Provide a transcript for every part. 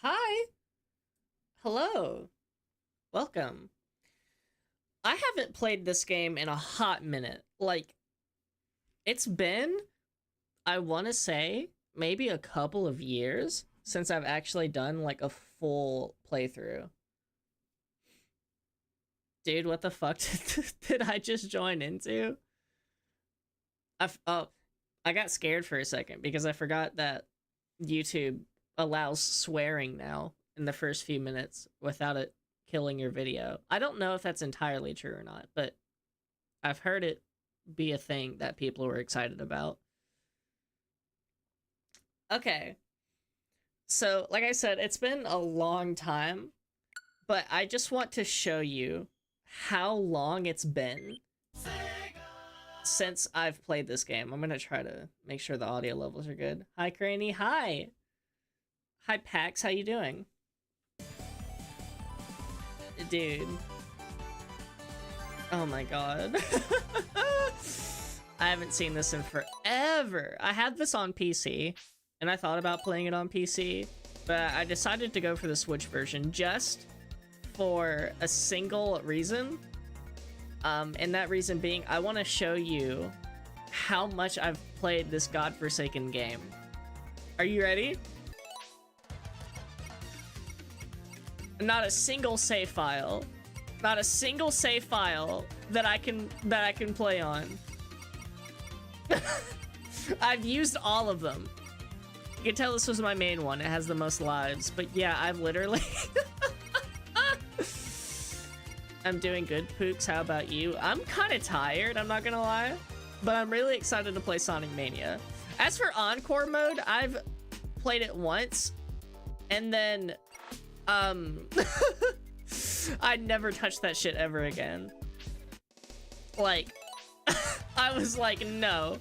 Hi. Hello. Welcome. I haven't played this game in a hot minute. Like, it's been, I want to say, maybe a couple of years since I've actually done like a full playthrough. Dude, what the fuck did I just join into? Oh, I got scared for a second because I forgot that YouTube allows swearing now in the first few minutes without it killing your video. I don't know if that's entirely true or not, but I've heard it be a thing that people were excited about. Okay. So, like I said, it's been a long time, but I just want to show you how long it's been since I've played this game. I'm gonna try to make sure the audio levels are good. Hi, Cranni. Hi. Hi, Pax. How you doing? Dude. Oh my god. I haven't seen this in forever. I had this on PC, and I thought about playing it on PC, but I decided to go for the Switch version just for a single reason. And that reason being, I want to show you how much I've played this godforsaken game. Are you ready? Not a single save file. Not a single save file that I can play on. I've used all of them. You can tell this was my main one. It has the most lives. But yeah, I've literally... I'm doing good, Pooks. How about you? I'm kind of tired, I'm not gonna lie. But I'm really excited to play Sonic Mania. As for Encore mode, I've played it once. And then... I'd never touch that shit ever again. Like, I was like, no.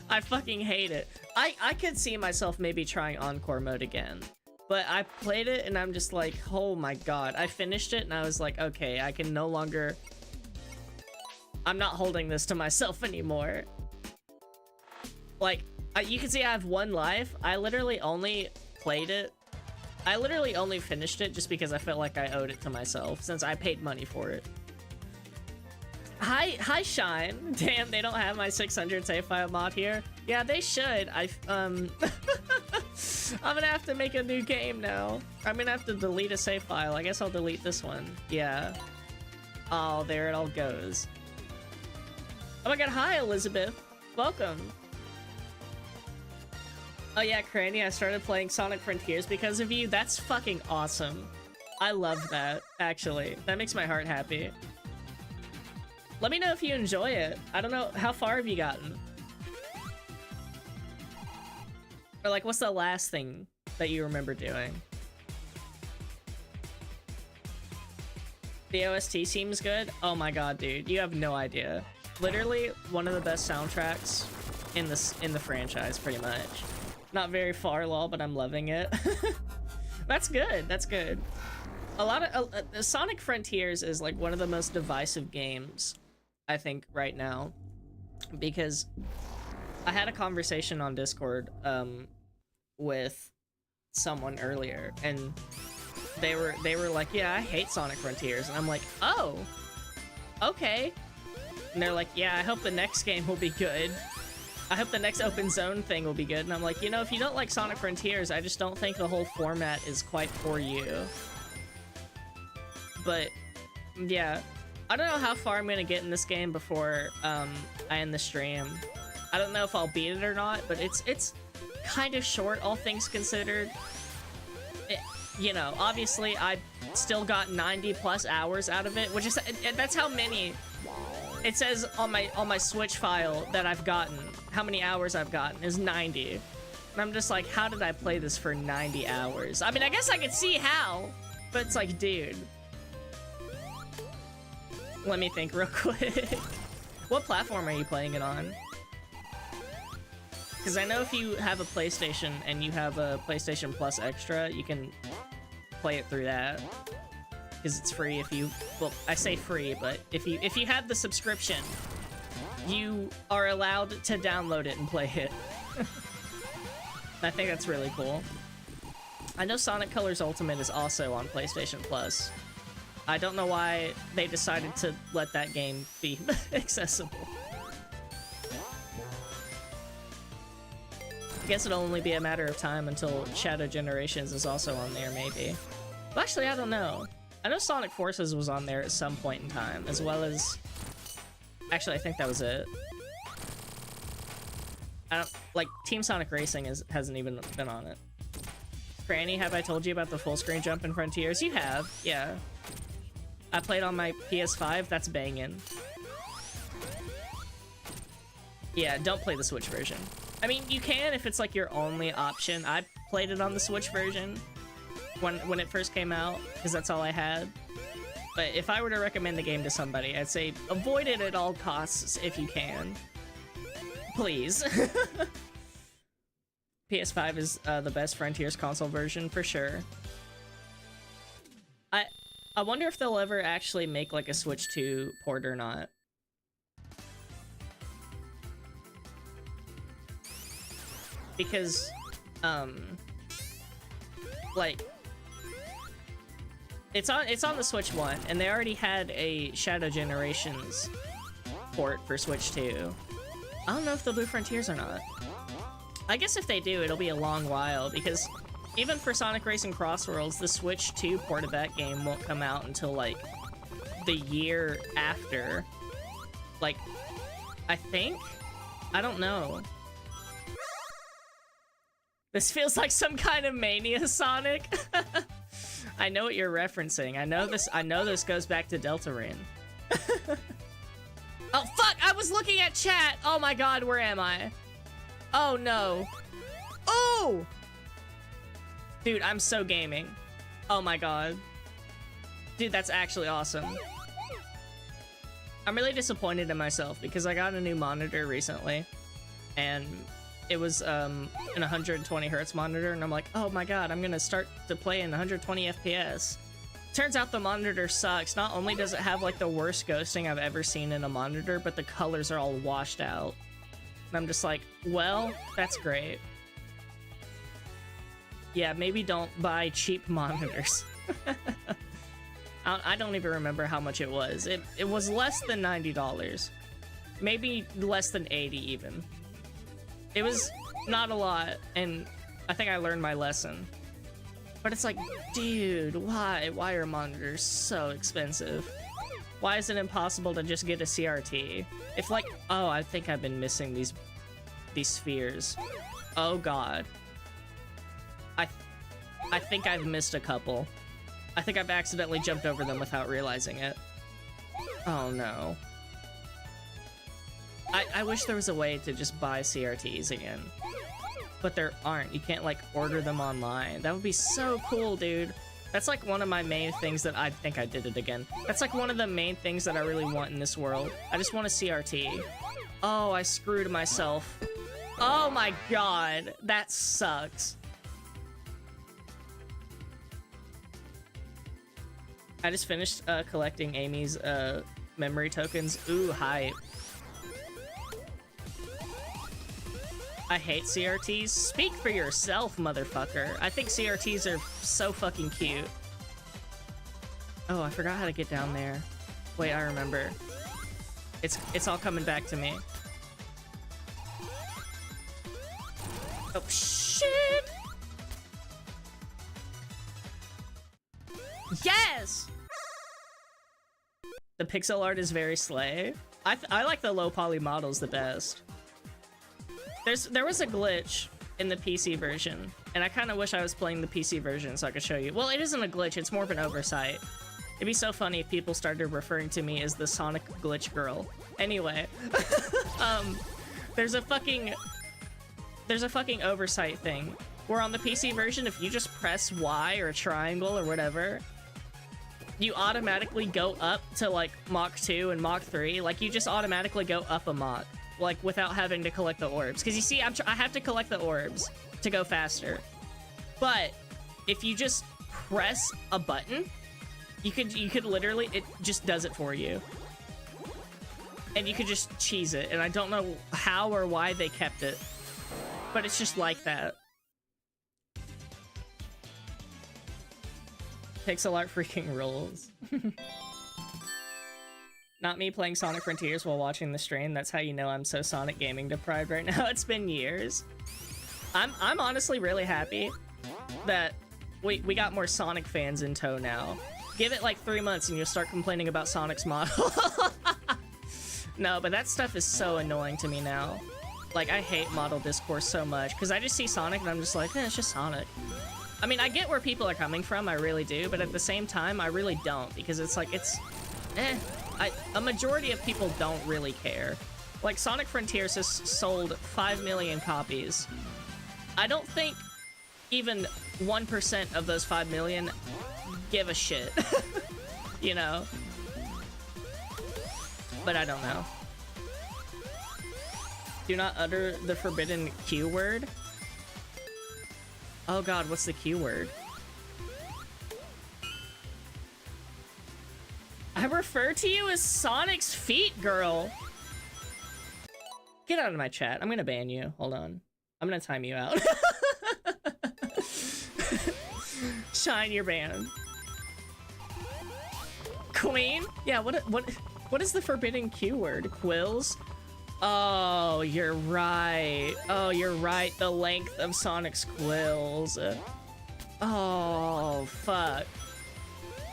I fucking hate it. I could see myself maybe trying Encore mode again. But I played it and I'm just like, oh my god. I finished it and I was like, okay, I can no longer... I'm not holding this to myself anymore. Like, you can see I have one life. I literally only played it. I literally only finished it just because I felt like I owed it to myself since I paid money for it. Hi Shine. Damn, they don't have my 600 save file mod here. Yeah, they should. I'm gonna have to make a new game now. I'm gonna have to delete a save file. I guess I'll delete this one. Yeah. Oh, there it all goes. Oh my god, hi Elizabeth. Welcome. Oh yeah, Cranni, I started playing Sonic Frontiers because of you. That's fucking awesome. I love that, actually. That makes my heart happy. Let me know if you enjoy it. I don't know, how far have you gotten? Or like, what's the last thing that you remember doing? The OST seems good? Oh my god, dude, you have no idea. Literally, one of the best soundtracks in the franchise, pretty much. Not very far, lol, but I'm loving it. That's good, that's good. A lot of Sonic Frontiers is like one of the most divisive games, I think, right now, because I had a conversation on Discord with someone earlier, and they were like, yeah, I hate Sonic Frontiers, and I'm like, oh, okay. And they're like, yeah, I hope the next game will be good. I hope the next open zone thing will be good. And I'm like, you know, if you don't like Sonic Frontiers, I just don't think the whole format is quite for you. But yeah, I don't know how far I'm gonna get in this game before I end the stream. I don't know if I'll beat it or not, but it's kind of short, all things considered. You know, obviously I still got 90 plus hours out of it, which is, that's how many it says on my Switch file that I've gotten. How many hours I've gotten is 90. And I'm just like, how did I play this for 90 hours? I mean, I guess I could see how, but it's like, dude. Let me think real quick. What platform are you playing it on? Because I know if you have a PlayStation and you have a PlayStation Plus Extra, you can play it through that. Because it's free if you, well, I say free, but if you have the subscription, you are allowed to download it and play it. I think that's really cool. I know Sonic Colors Ultimate is also on PlayStation Plus. I don't know why they decided to let that game be accessible. I guess it'll only be a matter of time until Shadow Generations is also on there, maybe. Well, actually, I don't know. I know Sonic Forces was on there at some point in time, as well as... Actually, I think that was it. I don't... Like, Team Sonic Racing hasn't even been on it. Cranni, have I told you about the full screen jump in Frontiers? You have, yeah. I played on my PS5, that's banging. Yeah, don't play the Switch version. I mean, you can if it's like your only option. I played it on the Switch version when it first came out, because that's all I had. But if I were to recommend the game to somebody, I'd say avoid it at all costs if you can. Please. PS5 is the best Frontiers console version, for sure. I wonder if they'll ever actually make like a Switch 2 port or not. Because, like, it's on the Switch 1, and they already had a Shadow Generations port for Switch 2. I don't know if they'll do Frontiers or not. I guess if they do, it'll be a long while, because even for Sonic Racing Crossworlds, the Switch 2 port of that game won't come out until, like, the year after. Like, I think? I don't know. This feels like some kind of Mania Sonic. I know what you're referencing. I know this goes back to Deltarune. Oh, fuck! I was looking at chat! Oh my god, where am I? Oh, no. Oh! Dude, I'm so gaming. Oh my god. Dude, that's actually awesome. I'm really disappointed in myself because I got a new monitor recently. And it was an 120 hertz monitor, and I'm like, oh my god, I'm gonna start to play in 120 FPS. Turns out the monitor sucks. Not only does it have like the worst ghosting I've ever seen in a monitor, but the colors are all washed out. And I'm just like, well, that's great. Yeah, maybe don't buy cheap monitors. I don't even remember how much it was. It was less than $90. Maybe less than 80 even. It was not a lot, and I think I learned my lesson. But it's like, dude, why? Why are monitors so expensive? Why is it impossible to just get a CRT? If like, oh, I think I've been missing these spheres. Oh god. I think I've missed a couple. I think I've accidentally jumped over them without realizing it. Oh no. I wish there was a way to just buy CRTs again. But there aren't. You can't, like, order them online. That would be so cool, dude. That's, like, one of my main things that I think I did it again. That's, like, one of the main things that I really want in this world. I just want a CRT. Oh, I screwed myself. Oh my god. That sucks. I just finished collecting Amy's memory tokens. Ooh, hype. I hate CRTs. Speak for yourself, motherfucker. I think CRTs are so fucking cute. Oh, I forgot how to get down there. Wait, I remember. It's all coming back to me. Oh, shit! Yes! The pixel art is very slay. I like the low poly models the best. There was a glitch in the PC version, and I kind of wish I was playing the PC version so I could show you. Well, it isn't a glitch, it's more of an oversight. It'd be so funny if people started referring to me as the Sonic glitch girl. Anyway, there's a fucking oversight thing where on the PC version, if you just press Y or triangle or whatever, you automatically go up to like Mach 2 and Mach 3. Like you just automatically go up a Mach. Like, without having to collect the orbs. Because you see, I have to collect the orbs to go faster. But if you just press a button, you could literally, it just does it for you. And you could just cheese it. And I don't know how or why they kept it. But it's just like that. Pixel art freaking rules. Not me playing Sonic Frontiers while watching the stream. That's how you know I'm so Sonic gaming deprived right now. It's been years. I'm honestly really happy that we got more Sonic fans in tow now. Give it like 3 months and you'll start complaining about Sonic's model. No, but that stuff is so annoying to me now. Like, I hate model discourse so much because I just see Sonic and I'm just like, it's just Sonic. I mean, I get where people are coming from, I really do, but at the same time, I really don't, because it's like, it's, a majority of people don't really care. Like, Sonic Frontiers has sold 5 million copies. I don't think even 1% of those 5 million give a shit, you know? But I don't know. Do not utter the forbidden Q word. Oh god, what's the Q word? I refer to you as Sonic's feet, girl. Get out of my chat. I'm gonna ban you. Hold on. I'm gonna time you out. Shine, your banned. Queen? Yeah, what is the forbidden Q word? Quills? Oh, you're right. Oh, you're right. The length of Sonic's quills. Oh, fuck.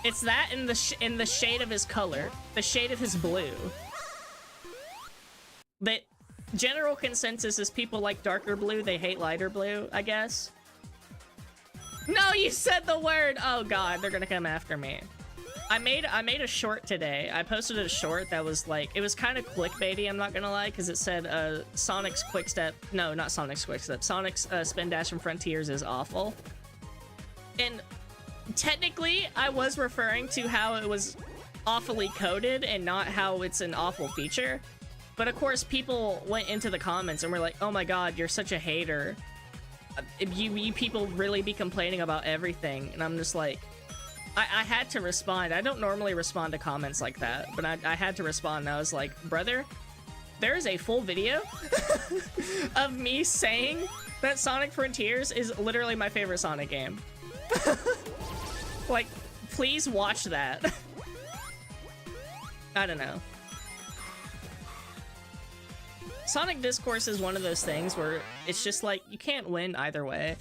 It's that in the shade of his color. The shade of his blue. The general consensus is people like darker blue, they hate lighter blue, I guess. No, you said the word! Oh god, they're gonna come after me. I made a short today. I posted a short that was like, it was kind of clickbaity, I'm not gonna lie, because it said Sonic's Quickstep, no, not Sonic's Quickstep, Sonic's Spin Dash from Frontiers is awful. And technically, I was referring to how it was awfully coded and not how it's an awful feature. But of course, people went into the comments and were like, oh my god, you're such a hater. You people really be complaining about everything. And I'm just like, I had to respond. I don't normally respond to comments like that, but I had to respond, and I was like, brother, there is a full video of me saying that Sonic Frontiers is literally my favorite Sonic game. Like, please watch that. I don't know. Sonic Discourse is one of those things where it's just like, you can't win either way.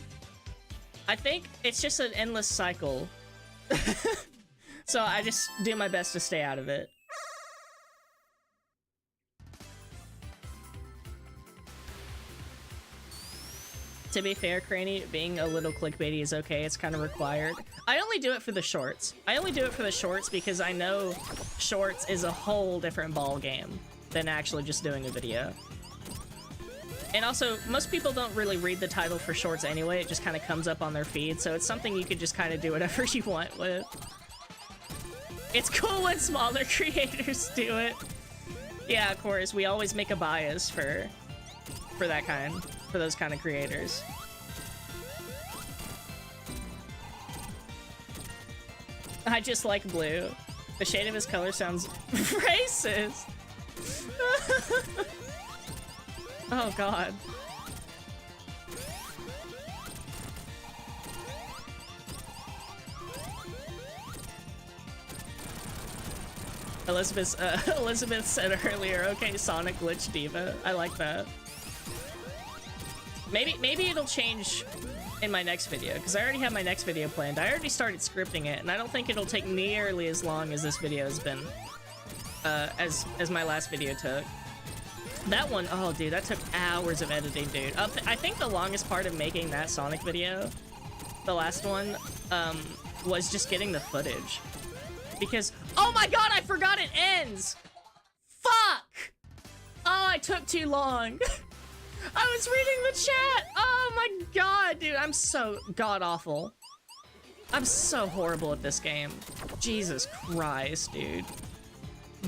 I think it's just an endless cycle. So I just do my best to stay out of it. To be fair, Cranni, being a little clickbaity is okay. It's kind of required. I only do it for the shorts. I only do it for the shorts because I know shorts is a whole different ball game than actually just doing a video. And also, most people don't really read the title for shorts anyway. It just kind of comes up on their feed, so it's something you could just kind of do whatever you want with. It's cool when smaller creators do it. Yeah, of course, we always make a bias for those kind of creators. I just like blue. The shade of his color sounds racist. Oh god. Elizabeth said earlier, okay, Sonic Glitch Diva. I like that. Maybe it'll change in my next video, because I already have my next video planned. I already started scripting it, and I don't think it'll take nearly as long as this video has been, as my last video took. That one, oh dude, that took hours of editing, dude. I think the longest part of making that Sonic video, the last one, was just getting the footage. Because, oh my god, I forgot it ends! Fuck! Oh, I took too long. I was reading the chat! Oh my god, dude, I'm so god-awful. I'm so horrible at this game. Jesus Christ, dude.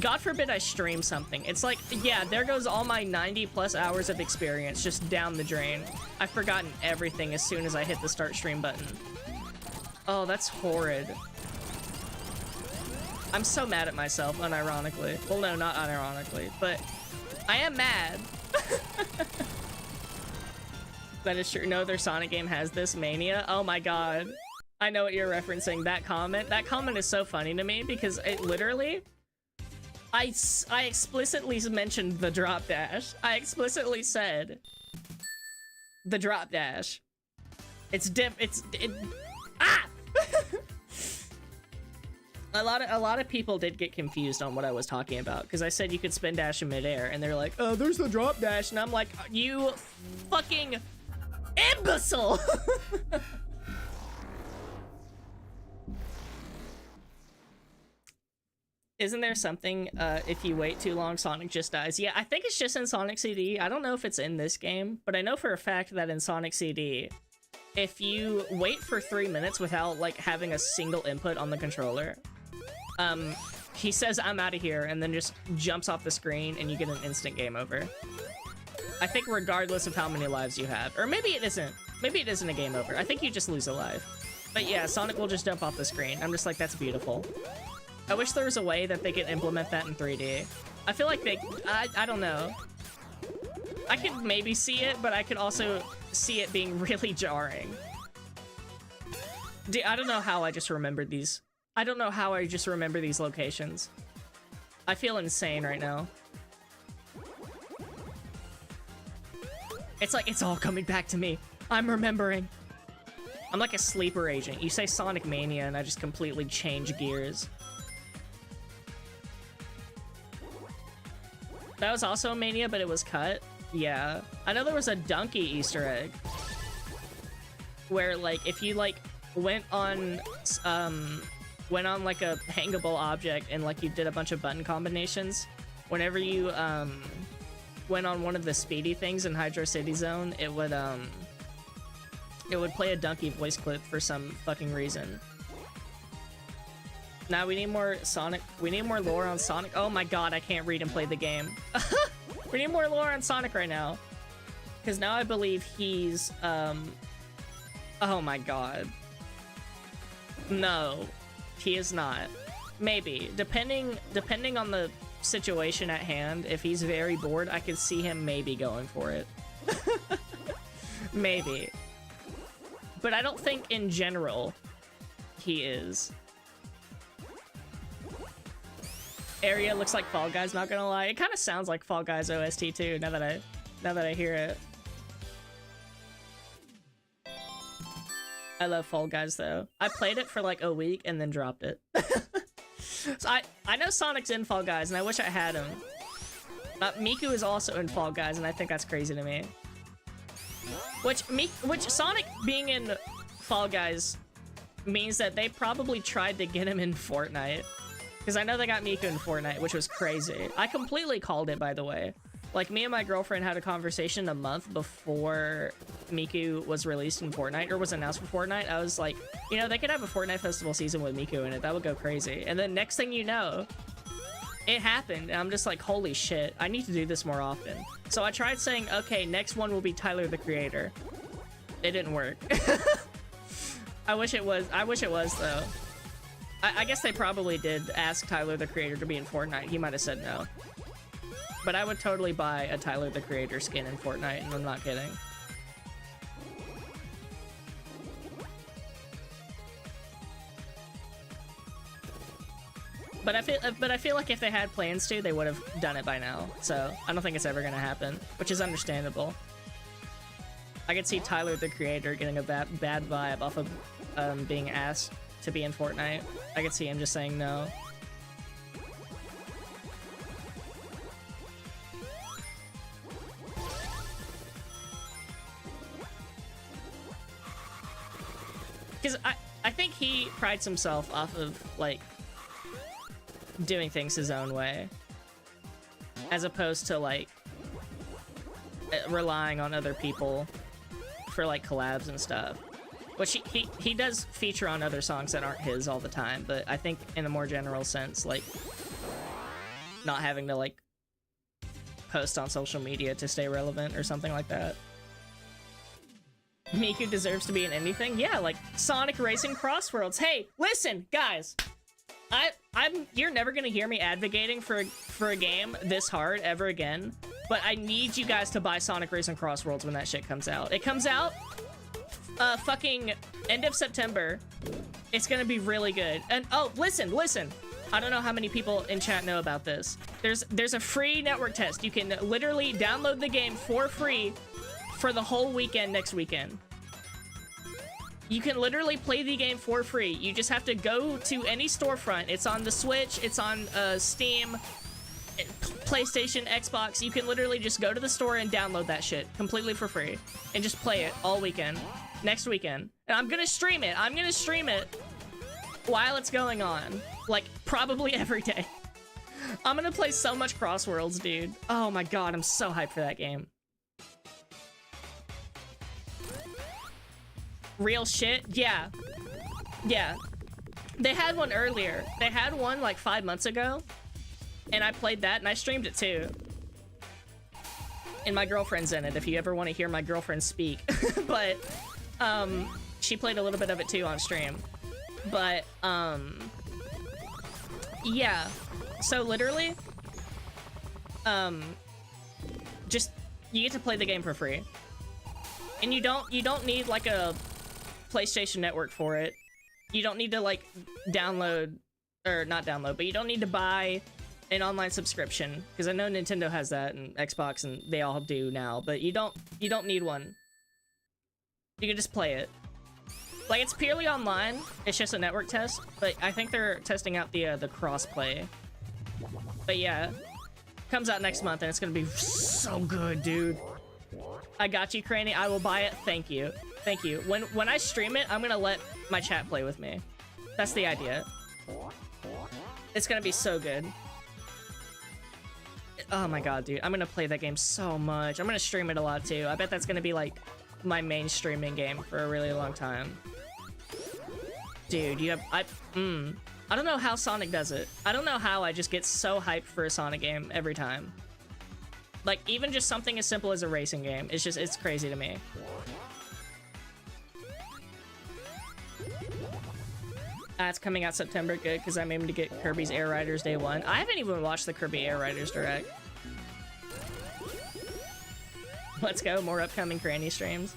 God forbid I stream something. It's like, yeah, there goes all my 90+ hours of experience just down the drain. I've forgotten everything as soon as I hit the start stream button. Oh, that's horrid. I'm so mad at myself, unironically. Well, no, not unironically, but I am mad. That is true. No other Sonic game has this. Mania. Oh my god. I know what you're referencing. That comment. That comment is so funny to me because it literally... I explicitly mentioned the drop dash. I explicitly said the drop dash. Ah! A lot of people did get confused on what I was talking about because I said you could spin dash in midair and they're like, oh, there's the drop dash, and I'm like, you fucking imbecile. Isn't there something, if you wait too long, Sonic just dies? Yeah, I think it's just in Sonic CD. I don't know if it's in this game, but I know for a fact that in Sonic CD, if you wait for 3 minutes without, like, having a single input on the controller, he says, I'm out of here, and then just jumps off the screen, and you get an instant game over. I think regardless of how many lives you have. Or maybe it isn't. Maybe it isn't a game over. I think you just lose a life. But yeah, Sonic will just jump off the screen. I'm just like, that's beautiful. I wish there was a way that they could implement that in 3D. I feel like I don't know. I could maybe see it, but I could also see it being really jarring. I don't know how I just remembered these. I don't know how I just remember these locations. I feel insane right now. It's like, it's all coming back to me. I'm remembering. I'm like a sleeper agent. You say Sonic Mania and I just completely change gears. That was also a Mania, but it was cut. Yeah. I know there was a Donkey Easter egg. Where, like, if you, like, went on like a hangable object and, like, you did a bunch of button combinations, whenever you, went on one of the speedy things in Hydro City Zone, it would play a Donkey voice clip for some fucking reason. Now we need more Sonic. We need more lore on Sonic. Oh my god, I can't read and play the game. We need more lore on Sonic right now. Because now I believe he's, oh my god. No, he is not. Maybe. Depending on the situation at hand, if he's very bored, I could see him maybe going for it. Maybe. But I don't think in general he is. Area looks like Fall Guys, not gonna lie. It kind of sounds like Fall Guys OST too, now that I hear it. I love Fall Guys though. I played it for like a week and then dropped it. So I know Sonic's in Fall Guys and I wish I had him. Miku is also in Fall Guys and I think that's crazy to me. Which Sonic being in Fall Guys means that they probably tried to get him in Fortnite. Because I know they got Miku in Fortnite, which was crazy. I completely called it, by the way. Like, me and my girlfriend had a conversation a month before Miku was released in Fortnite, or was announced for Fortnite. I was like, you know, they could have a Fortnite festival season with Miku in it. That would go crazy. And then next thing you know, it happened. And I'm just like, holy shit, I need to do this more often. So I tried saying, okay, next one will be Tyler, the Creator. It didn't work. I wish it was, though. I guess they probably did ask Tyler, the Creator, to be in Fortnite. He might have said no. But I would totally buy a Tyler, the Creator skin in Fortnite, and I'm not kidding. But I feel like if they had plans to, they would have done it by now. So I don't think it's ever gonna happen, which is understandable. I could see Tyler, the Creator, getting a bad vibe off of being asked to be in Fortnite. I could see him just saying no. Because I think he prides himself off of, like, doing things his own way. As opposed to, like, relying on other people for, like, collabs and stuff. Which he does feature on other songs that aren't his all the time, but I think in a more general sense, like, not having to, like, post on social media to stay relevant or something like that. Miku deserves to be in anything? Yeah, like Sonic Racing Crossworlds. Hey, listen, guys. You're never gonna hear me advocating for a game this hard ever again, but I need you guys to buy Sonic Racing Crossworlds when that shit comes out. It comes out fucking end of September, It's gonna be really good. And oh, listen. I don't know how many people in chat know about this. There's a free network test. You can literally download the game for free for the whole weekend next weekend. You can literally play the game for free. You just have to go to any storefront. It's on the Switch, it's on Steam, PlayStation, Xbox. You can literally just go to the store and download that shit completely for free and just play it all weekend, next weekend. And I'm gonna stream it. I'm gonna stream it while it's going on, like probably every day. I'm gonna play so much Crossworlds, dude. Oh my god, I'm so hyped for that game. Real shit? Yeah. They had one earlier. They had one like 5 months ago, and I played that and I streamed it too. And my girlfriend's in it, if you ever want to hear my girlfriend speak. But she played a little bit of it too on stream. But yeah, so literally just you get to play the game for free, and you don't need like a PlayStation Network for it. You don't need to like download, or not download, but you don't need to buy an online subscription, because I know Nintendo has that and Xbox and they all do now, but you don't need one. You can just play it. Like, it's purely online. It's just a network test, but I think they're testing out the cross-play. But yeah, comes out next month and it's gonna be so good, dude. I got you, Cranni. I will buy it. Thank you. Thank you. When I stream it, I'm gonna let my chat play with me. That's the idea. It's gonna be so good. Oh my god, dude. I'm gonna play that game so much. I'm gonna stream it a lot too. I bet that's gonna be like my main streaming game for a really long time. Dude, you have I don't know how Sonic does it. I don't know how I just get so hyped for a Sonic game every time. Like, even just something as simple as a racing game. It's crazy to me. It's coming out September. Good, because I'm aiming to get Kirby's Air Riders day one. I haven't even watched the Kirby Air Riders Direct. Let's go, more upcoming Cranni streams.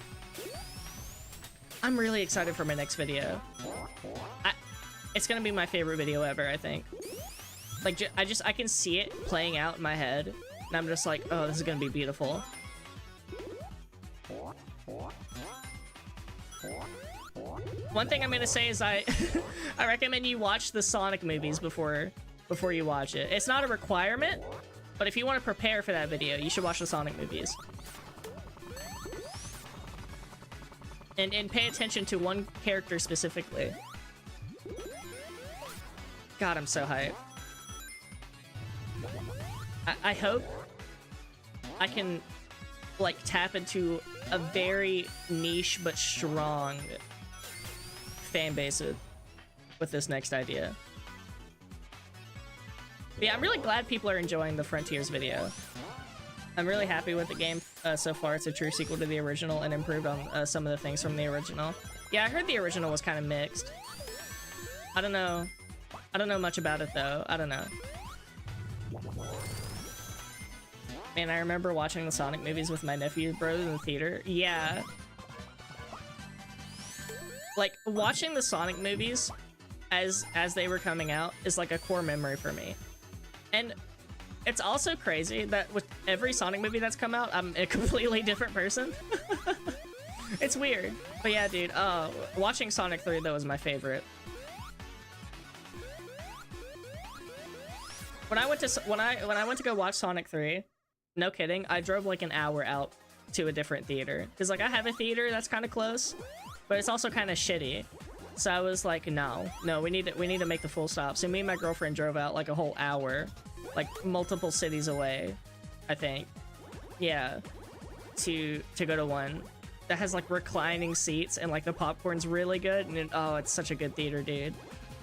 I'm really excited for my next video. It's gonna be my favorite video ever, I think. Like, I can see it playing out in my head, and I'm just like, oh, this is gonna be beautiful. One thing I'm gonna say is I recommend you watch the Sonic movies before you watch it. It's not a requirement, but if you want to prepare for that video, you should watch the Sonic movies. And pay attention to one character specifically. God, I'm so hyped. I hope I can, like, tap into a very niche but strong fan base with this next idea. But yeah, I'm really glad people are enjoying the Frontiers video. I'm really happy with the game so far. It's a true sequel to the original and improved on some of the things from the original. Yeah, I heard the original was kind of mixed. I don't know much about it though. I don't know. Man, I remember watching the Sonic movies with my nephew, bro, in the theater. Yeah. Like, watching the Sonic movies as they were coming out is like a core memory for me. And it's also crazy that with every Sonic movie that's come out, I'm a completely different person. It's weird. But yeah, dude, watching Sonic 3 though was my favorite. When I went to go watch Sonic 3, no kidding, I drove like an hour out to a different theater. Cause like I have a theater that's kind of close, but it's also kind of shitty. So I was like, no, we need to make the full stop. So me and my girlfriend drove out like a whole hour, like multiple cities away, I think. Yeah, to go to one that has like reclining seats and like the popcorn's really good. And oh, it's such a good theater, dude.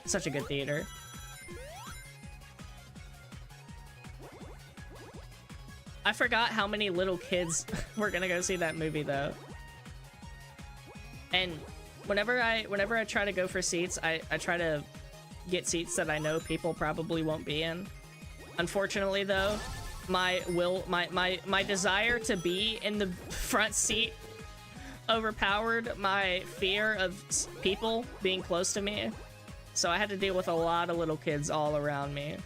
Such a good theater. I forgot how many little kids were gonna go see that movie though. And whenever I try to go for seats, I try to get seats that I know people probably won't be in. Unfortunately though, my desire to be in the front seat overpowered my fear of people being close to me. So I had to deal with a lot of little kids all around me.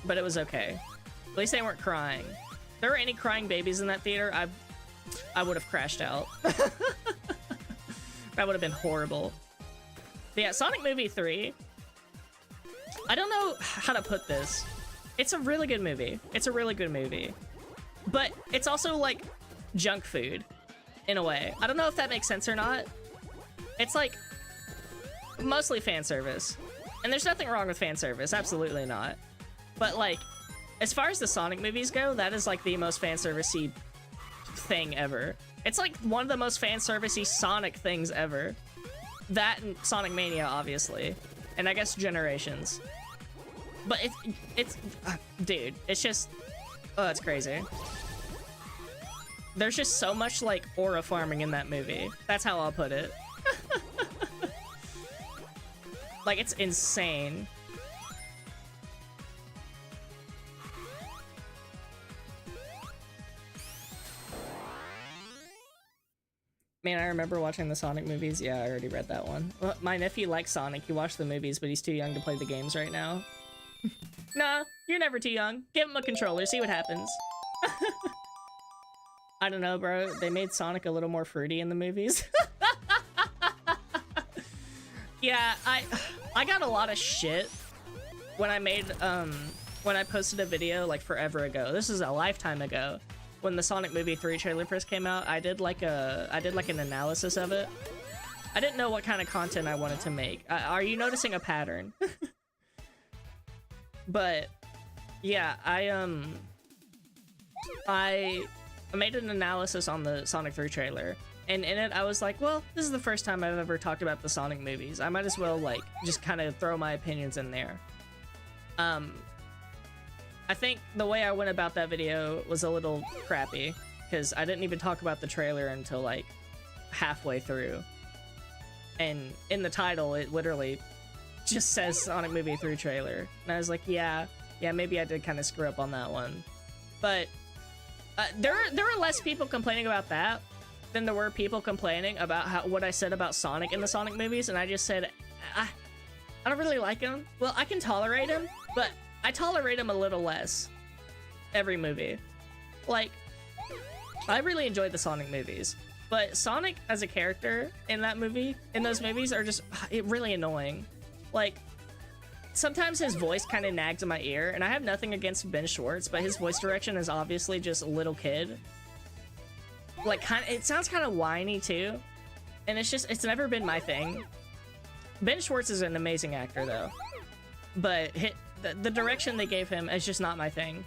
But it was okay. At least they weren't crying. If there were any crying babies in that theater, I would have crashed out. That would have been horrible. But yeah, Sonic Movie 3. I don't know how to put this. It's a really good movie. It's a really good movie. But it's also like junk food in a way. I don't know if that makes sense or not. It's like mostly fan service. And there's nothing wrong with fan service. Absolutely not. But like, as far as the Sonic movies go, that is like the most fan servicey thing ever. It's like one of the most fan servicey Sonic things ever. That and Sonic Mania, obviously. And I guess Generations. But it's dude, it's just, oh, it's crazy. There's just so much like aura farming in that movie. That's how I'll put it. Like, it's insane. Man, I remember watching the Sonic movies. Yeah, I already read that one. Well, my nephew likes Sonic. He watched the movies, but he's too young to play the games right now. Nah, you're never too young. Give him a controller, see what happens. I don't know, bro. They made Sonic a little more fruity in the movies. Yeah, I got a lot of shit when I made, when I posted a video like forever ago. This is a lifetime ago. When the Sonic Movie 3 trailer first came out, I did like an analysis of it. I didn't know what kind of content I wanted to make. Are you noticing a pattern? But yeah, I made an analysis on the Sonic 3 trailer, and in it I was like, well, this is the first time I've ever talked about the Sonic movies. I might as well like just kind of throw my opinions in there. I think the way I went about that video was a little crappy, because I didn't even talk about the trailer until like halfway through. And in the title, it literally just says Sonic Movie 3 trailer. And I was like, yeah, maybe I did kind of screw up on that one. But there were less people complaining about that than there were people complaining about what I said about Sonic in the Sonic movies. And I just said, I don't really like him. Well, I can tolerate him, but I tolerate him a little less every movie. Like, I really enjoyed the Sonic movies, but Sonic as a character in those movies are just really annoying. Like, sometimes his voice kind of nags in my ear, and I have nothing against Ben Schwartz, but his voice direction is obviously just a little kid. Like, it sounds kind of whiny too, and it's never been my thing. Ben Schwartz is an amazing actor though, but the direction they gave him is just not my thing.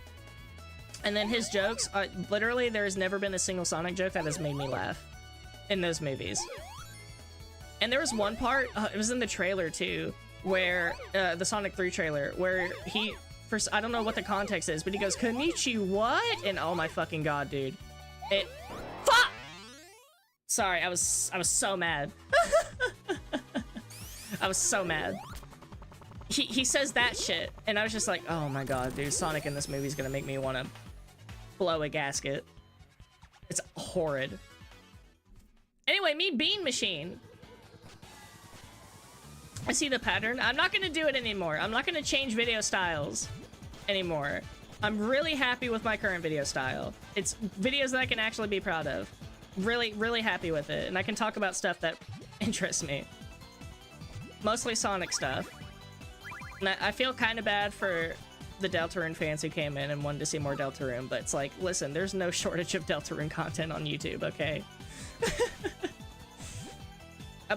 And then his jokes, literally there has never been a single Sonic joke that has made me laugh in those movies. And there was one part, it was in the trailer too, where, the Sonic 3 trailer, where I don't know what the context is, but he goes, "Konnichi what?" And oh my fucking god, dude. Fuck! Sorry, I was so mad. I was so mad. He says that shit, and I was just like, oh my god, dude, Sonic in this movie is gonna make me want to blow a gasket. It's horrid. Anyway, me Bean Machine. I see the pattern. I'm not gonna do it anymore. I'm not gonna change video styles anymore. I'm really happy with my current video style. It's videos that I can actually be proud of. Really, really happy with it, and I can talk about stuff that interests me. Mostly Sonic stuff. And I feel kind of bad for the Deltarune fans who came in and wanted to see more Deltarune, but it's like, listen, there's no shortage of Deltarune content on YouTube, okay?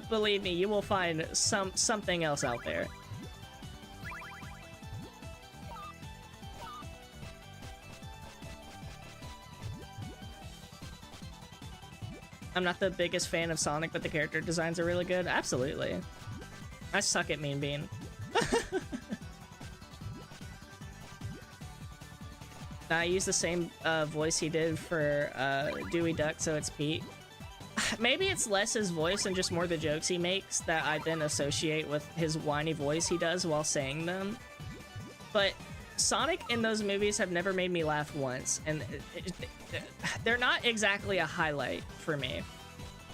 Believe me, you will find something else out there. I'm not the biggest fan of Sonic, but the character designs are really good. Absolutely. I suck at Mean Bean. I use the same voice he did for Dewey Duck, so it's Pete. Maybe it's less his voice and just more the jokes he makes that I then associate with his whiny voice he does while saying them. But Sonic in those movies have never made me laugh once, and they're not exactly a highlight for me.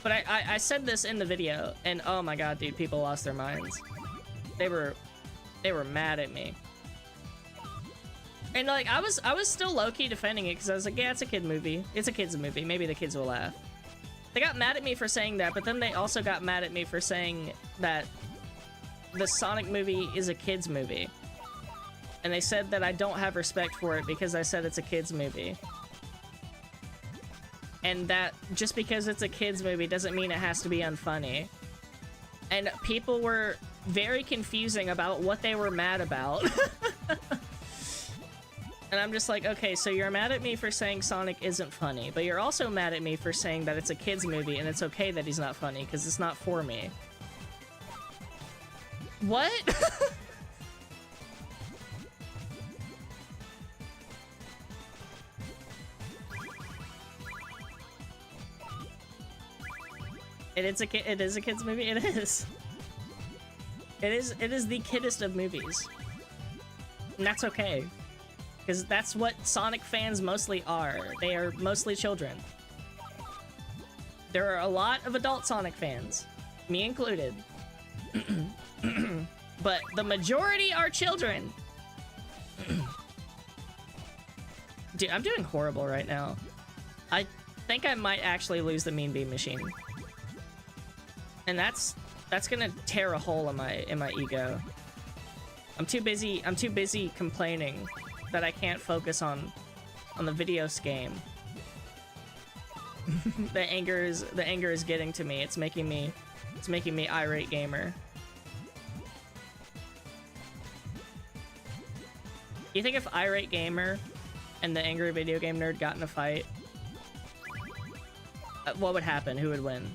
But I said this in the video, and oh my god, dude, people lost their minds. They were mad at me. And like, I was still low-key defending it, because I was like, yeah, it's a kid movie. It's a kid's movie. Maybe the kids will laugh. They got mad at me for saying that, but then they also got mad at me for saying that the Sonic movie is a kid's movie. And they said that I don't have respect for it because I said it's a kid's movie. And that just because it's a kid's movie doesn't mean it has to be unfunny. And people were very confusing about what they were mad about. And I'm just like, okay, so you're mad at me for saying Sonic isn't funny, but you're also mad at me for saying that it's a kid's movie and it's okay that he's not funny because it's not for me. What? It is a kid's movie. It is. It is the kiddest of movies. And that's okay. Because that's what Sonic fans mostly are. They are mostly children. There are a lot of adult Sonic fans, me included. But the majority are children. Dude, I'm doing horrible right now. I think I might actually lose the Mean Bean Machine. And that's gonna tear a hole in my ego. I'm too busy complaining that I can't focus on the videos game. The anger is getting to me. It's making me irate gamer. You think if irate gamer and the angry video game nerd got in a fight, what would happen? Who would win?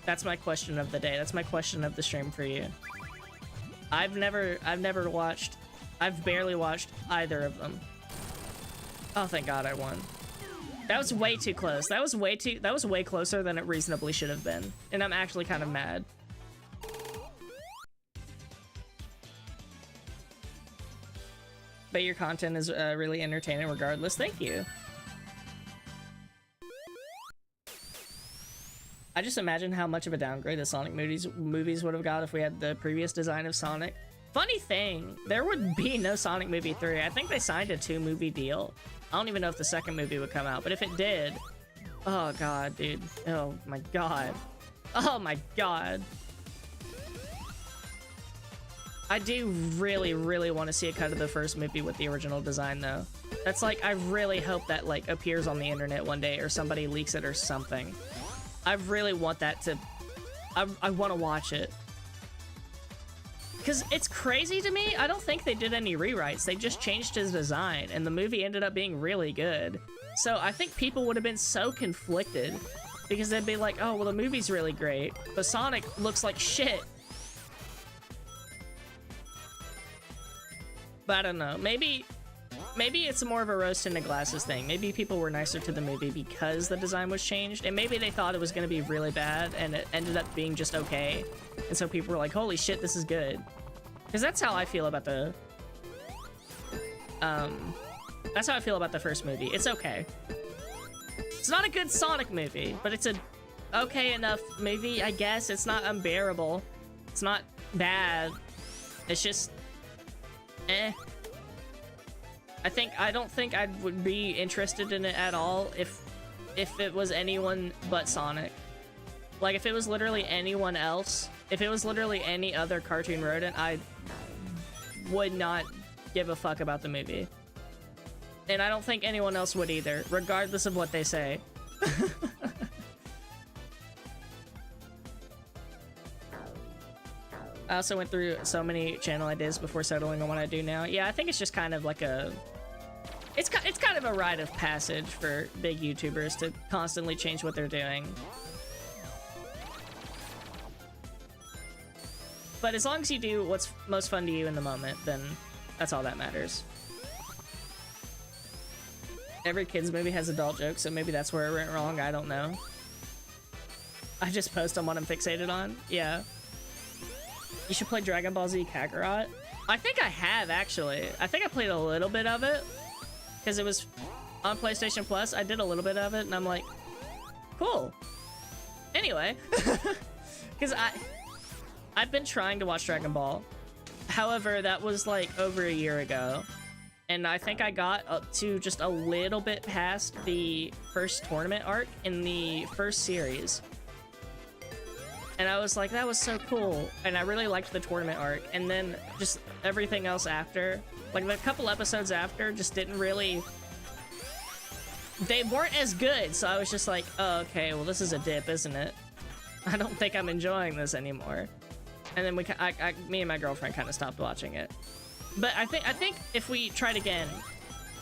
That's my question of the day. That's my question of the stream for you. I've barely watched either of them. Oh, thank God I won. That was way too close. That was way closer than it reasonably should have been. And I'm actually kind of mad. But your content is really entertaining regardless. Thank you. I just imagine how much of a downgrade the Sonic movies would have got if we had the previous design of Sonic. Funny thing, there would be no Sonic movie 3. I think they signed a 2-movie deal. I don't even know if the second movie would come out, but if it did, oh god, dude. Oh my god. Oh my god. I do really, really want to see a cut of the first movie with the original design, though. That's like, I really hope that like appears on the internet one day or somebody leaks it or something. I really want that to... I want to watch it. Because it's crazy to me. I don't think they did any rewrites. They just changed his design, and the movie ended up being really good. So I think people would have been so conflicted because they'd be like, oh, well, the movie's really great, but Sonic looks like shit. But I don't know. Maybe it's more of a roast into glasses thing. Maybe people were nicer to the movie because the design was changed, and maybe they thought it was going to be really bad, and it ended up being just okay. And so people were like, holy shit, this is good. Because that's how I feel about the... that's how I feel about the first movie. It's okay. It's not a good Sonic movie, but it's a okay enough movie, I guess. It's not unbearable. It's not bad. It's just... eh. I don't think I would be interested in it at all if it was anyone but Sonic. Like, if it was literally anyone else, if it was literally any other cartoon rodent, I would not give a fuck about the movie. And I don't think anyone else would either, regardless of what they say. I also went through so many channel ideas before settling on what I do now. Yeah, I think it's just kind of like a... It's kind of a rite of passage for big YouTubers to constantly change what they're doing. But as long as you do what's most fun to you in the moment, then that's all that matters. Every kid's movie has adult jokes, so maybe that's where it went wrong. I don't know. I just post on what I'm fixated on. Yeah. You should play Dragon Ball Z Kakarot. I think I have, actually. I think I played a little bit of it because it was on PlayStation Plus. I did a little bit of it and I'm like, cool. Anyway, because I've been trying to watch Dragon Ball. However, that was like over a year ago. And I think I got up to just a little bit past the first tournament arc in the first series. And I was like, that was so cool. And I really liked the tournament arc. And then just everything else after, like the couple episodes after, just didn't really... They weren't as good. So I was just like, oh, okay, well, this is a dip, isn't it? I don't think I'm enjoying this anymore. And then me and my girlfriend kind of stopped watching it. But I think if we tried again,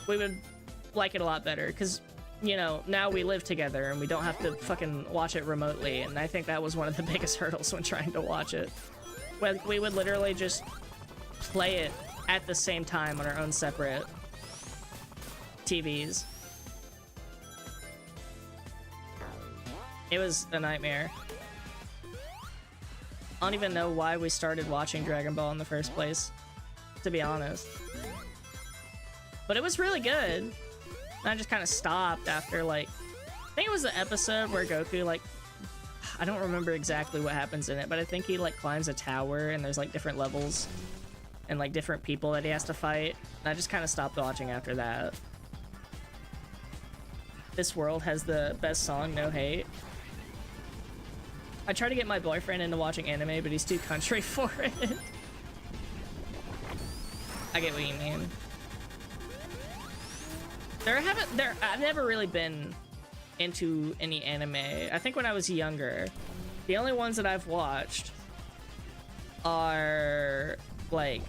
we would like it a lot better. Because, you know, now we live together and we don't have to fucking watch it remotely. And I think that was one of the biggest hurdles when trying to watch it. When we would literally just play it at the same time on our own separate TVs. It was a nightmare. I don't even know why we started watching Dragon Ball in the first place, to be honest. But it was really good. And I just kind of stopped after, like, I think it was the episode where Goku, like, I don't remember exactly what happens in it, but I think he, like, climbs a tower and there's, like, different levels and, like, different people that he has to fight. And I just kind of stopped watching after that. This world has the best song, No Hate. I try to get my boyfriend into watching anime, but he's too country for it. I get what you mean. I've never really been into any anime. I think when I was younger, the only ones that I've watched are, like,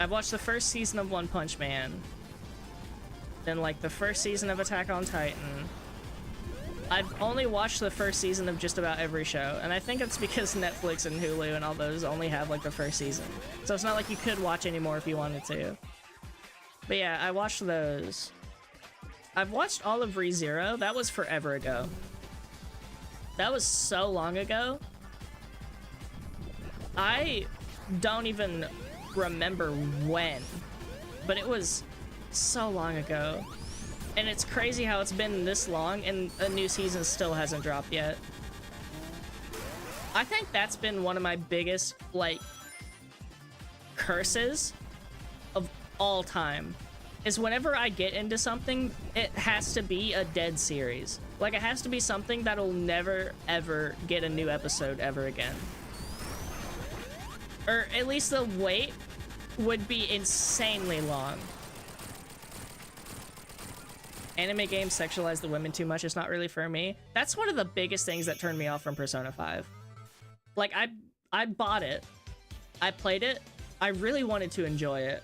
I've watched the first season of One Punch Man, then, like, the first season of Attack on Titan. I've only watched the first season of just about every show, and I think it's because Netflix and Hulu and all those only have, like, the first season. So it's not like you could watch any more if you wanted to. But yeah, I watched those. I've watched all of ReZero. That was forever ago. That was so long ago. I don't even remember when, but it was so long ago. And it's crazy how it's been this long and a new season still hasn't dropped yet. I think that's been one of my biggest, like, curses of all time. Is whenever I get into something, it has to be a dead series. Like, it has to be something that'll never, ever get a new episode ever again. Or at least the wait would be insanely long. Anime games sexualize the women too much. It's not really for me. That's one of the biggest things that turned me off from Persona 5. Like, I bought it. I played it. I really wanted to enjoy it.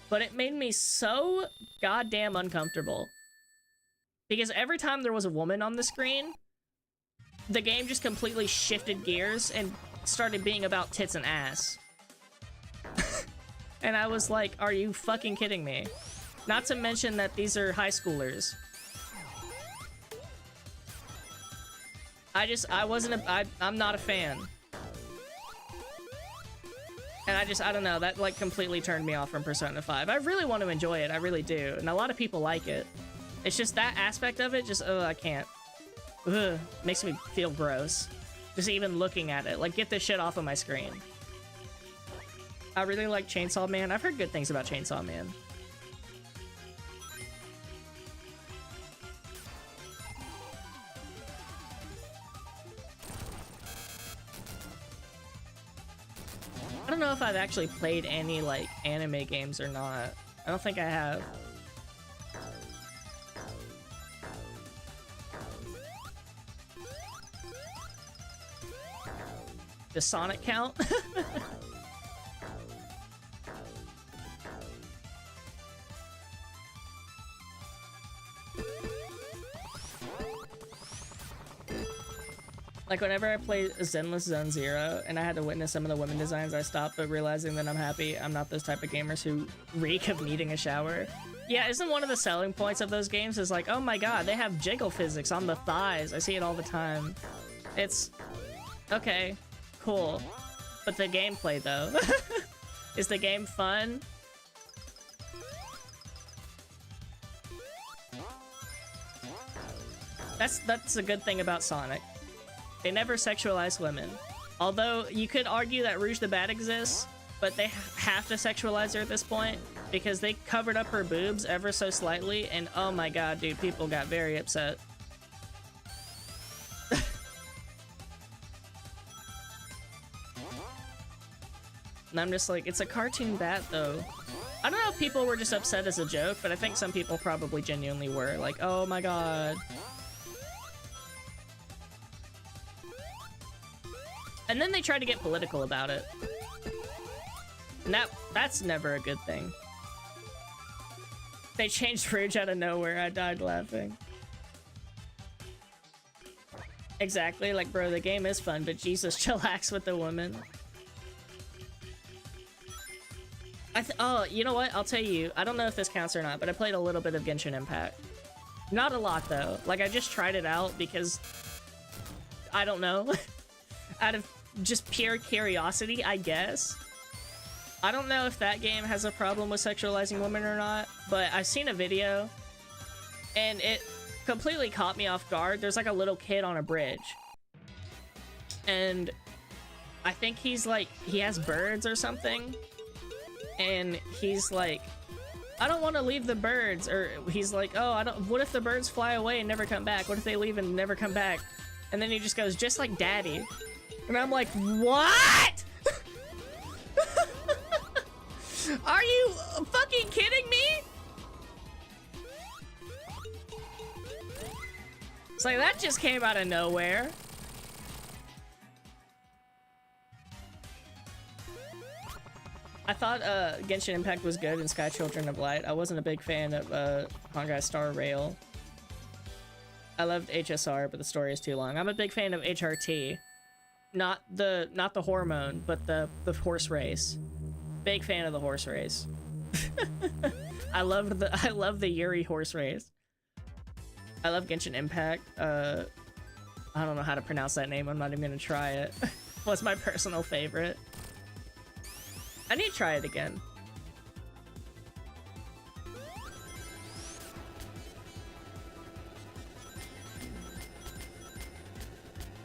But it made me so goddamn uncomfortable. Because every time there was a woman on the screen, the game just completely shifted gears and started being about tits and ass. And I was like, are you fucking kidding me? Not to mention that these are high schoolers. I'm not a fan. And I don't know, that, like, completely turned me off from Persona 5. I really want to enjoy it, I really do. And a lot of people like it. It's just that aspect of it, just, I can't. Ugh, makes me feel gross. Just even looking at it. Like, get this shit off of my screen. I really like Chainsaw Man. I've heard good things about Chainsaw Man. I don't know if I've actually played any, like, anime games or not. I don't think I have. Does Sonic count? Like, whenever I play Zenless Zone Zero and I had to witness some of the women designs, I stopped, but realizing that I'm happy I'm not those type of gamers who reek of needing a shower. Yeah, isn't one of the selling points of those games is like, oh my god, they have jiggle physics on the thighs. I see it all the time. It's... okay, cool. But the gameplay, though. Is the game fun? That's a good thing about Sonic. They never sexualize women. Although you could argue that Rouge the Bat exists, but they have to sexualize her at this point because they covered up her boobs ever so slightly, and oh my god, dude, people got very upset. And I'm just like, it's a cartoon bat though. I don't know if people were just upset as a joke, but I think some people probably genuinely were. Like, oh my god. And then they tried to get political about it. And that's never a good thing. They changed Rouge out of nowhere. I died laughing. Exactly, like, bro, the game is fun, but Jesus, chillax with the woman. Oh, you know what? I'll tell you. I don't know if this counts or not, but I played a little bit of Genshin Impact. Not a lot, though. Like, I just tried it out because... I don't know. Out of just pure curiosity, I guess. I don't know if that game has a problem with sexualizing women or not, but I've seen a video, and it completely caught me off guard. There's like a little kid on a bridge, and I think he's like, he has birds or something, and he's like, I don't want to leave the birds, or he's like, oh, what if the birds fly away and never come back? What if they leave and never come back? And then he just goes, just like daddy. And I'm like, what? Are you fucking kidding me? It's like, that just came out of nowhere. I thought Genshin Impact was good in Sky Children of Light. I wasn't a big fan of Honkai Star Rail. I loved HSR, but the story is too long. I'm a big fan of HRT. Not the hormone, but the horse race. Big fan of the horse race. I love the Yuri horse race. I love Genshin Impact. I don't know how to pronounce that name. I'm not even gonna try it. Was my personal favorite. I need to try it again.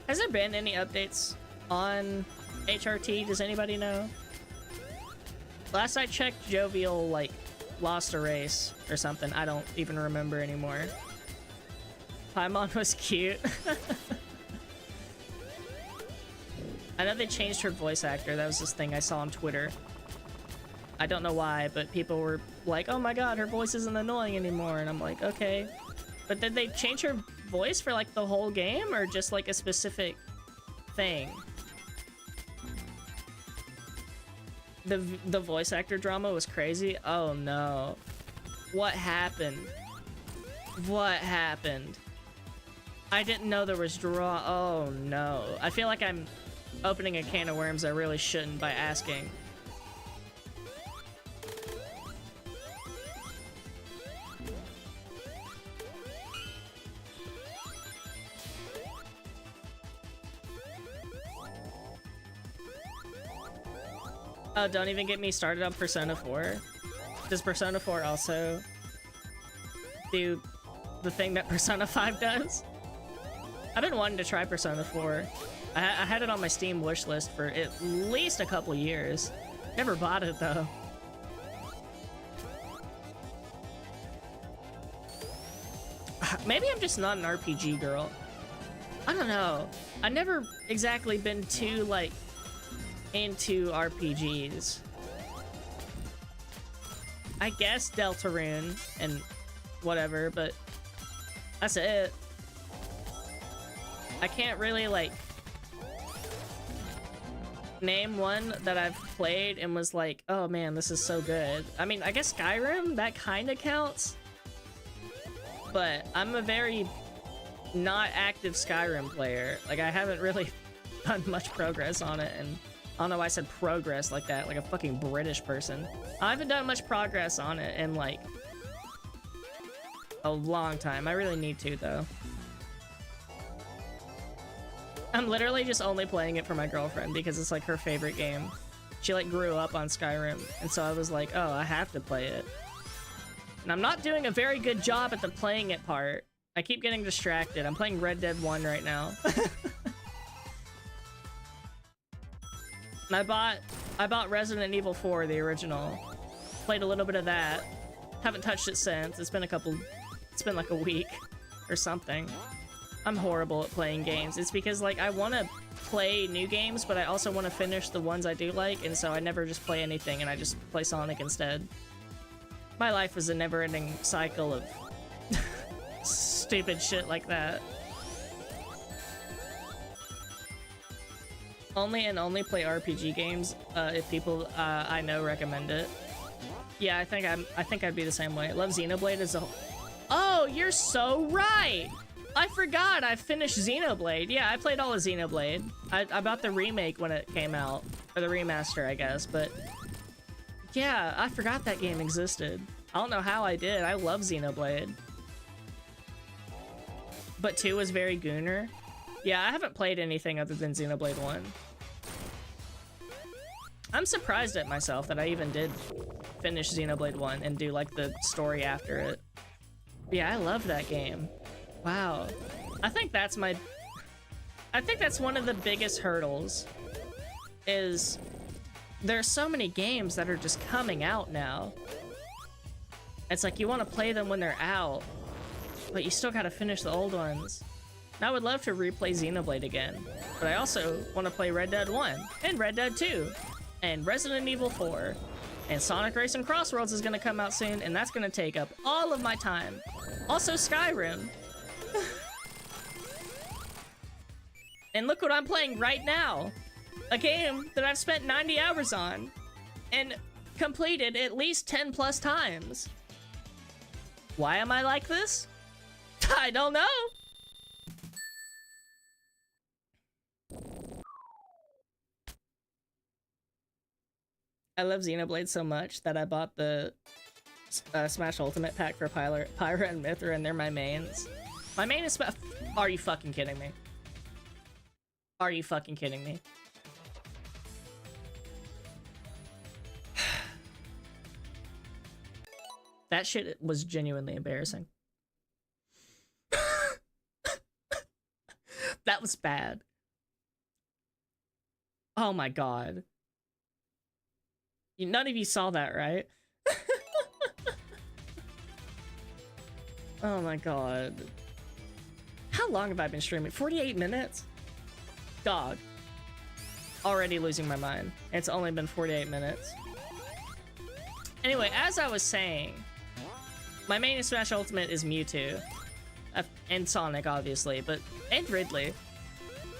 Has there been any updates on HRT? Does anybody know? Last I checked, Jovial, like, lost a race or something. I don't even remember anymore. Paimon was cute. I know they changed her voice actor. That was this thing I saw on Twitter. I don't know why, but people were like, oh my god, her voice isn't annoying anymore. And I'm like, okay. But did they change her voice for, like, the whole game? Or just, like, a specific thing? The voice actor drama was crazy. Oh no. What happened? What happened? I didn't know there was draw. Oh no. I feel like I'm opening a can of worms I really shouldn't by asking. Oh, don't even get me started on Persona 4. Does Persona 4 also do the thing that Persona 5 does? I've been wanting to try Persona 4. I had it on my Steam wishlist for at least a couple years. Never bought it though. Maybe I'm just not an RPG girl. I don't know. I've never exactly been too, like, into RPGs. I guess Deltarune and whatever, but that's it. I can't really, like, name one that I've played and was like, oh man, this is so good. I mean, I guess Skyrim, that kind of counts, but I'm a very not active Skyrim player. Like, I haven't really done much progress on it, and I don't know why I said progress like that, like a fucking British person. I haven't done much progress on it in, like, a long time. I really need to, though. I'm literally just only playing it for my girlfriend because it's, like, her favorite game. She like grew up on Skyrim, and so I was like, oh, I have to play it. And I'm not doing a very good job at the playing it part. I keep getting distracted. I'm playing Red Dead 1 right now. And I bought Resident Evil 4, the original. Played a little bit of that. Haven't touched it since. It's been like a week or something. I'm horrible at playing games. It's because like I want to play new games, but I also want to finish the ones I do like, and so I never just play anything and I just play Sonic instead. My life is a never-ending cycle of stupid shit like that. Only play RPG games if people I know recommend it. Yeah, I think I'd be the same way. Love Xenoblade as a whole. Oh, you're so right! I forgot I finished Xenoblade. Yeah, I played all of Xenoblade. I bought the remake when it came out. Or the remaster, I guess, but... Yeah, I forgot that game existed. I don't know how I did. I love Xenoblade. But 2 was very gooner. Yeah, I haven't played anything other than Xenoblade 1. I'm surprised at myself that I even did finish Xenoblade 1 and do like the story after it. Yeah, I love that game. Wow. I think that's one of the biggest hurdles is there's so many games that are just coming out now. It's like you want to play them when they're out, but you still gotta finish the old ones. And I would love to replay Xenoblade again, but I also want to play Red Dead 1 and Red Dead 2 and Resident Evil 4 and Sonic Racing Crossworlds is gonna come out soon, and that's gonna take up all of my time. Also Skyrim. And look what I'm playing right now. A game that I've spent 90 hours on and completed at least 10 plus times. Why am I like this? I don't know. I love Xenoblade so much that I bought the Smash Ultimate pack for Pyra and Mithra, and they're my mains. My main is Are you fucking kidding me? Are you fucking kidding me? That shit was genuinely embarrassing. That was bad. Oh my god. None of you saw that, right? Oh my god. How long have I been streaming? 48 minutes? Dog. Already losing my mind. It's only been 48 minutes. Anyway, as I was saying, my main in Smash Ultimate is Mewtwo. And Sonic, obviously, and Ridley.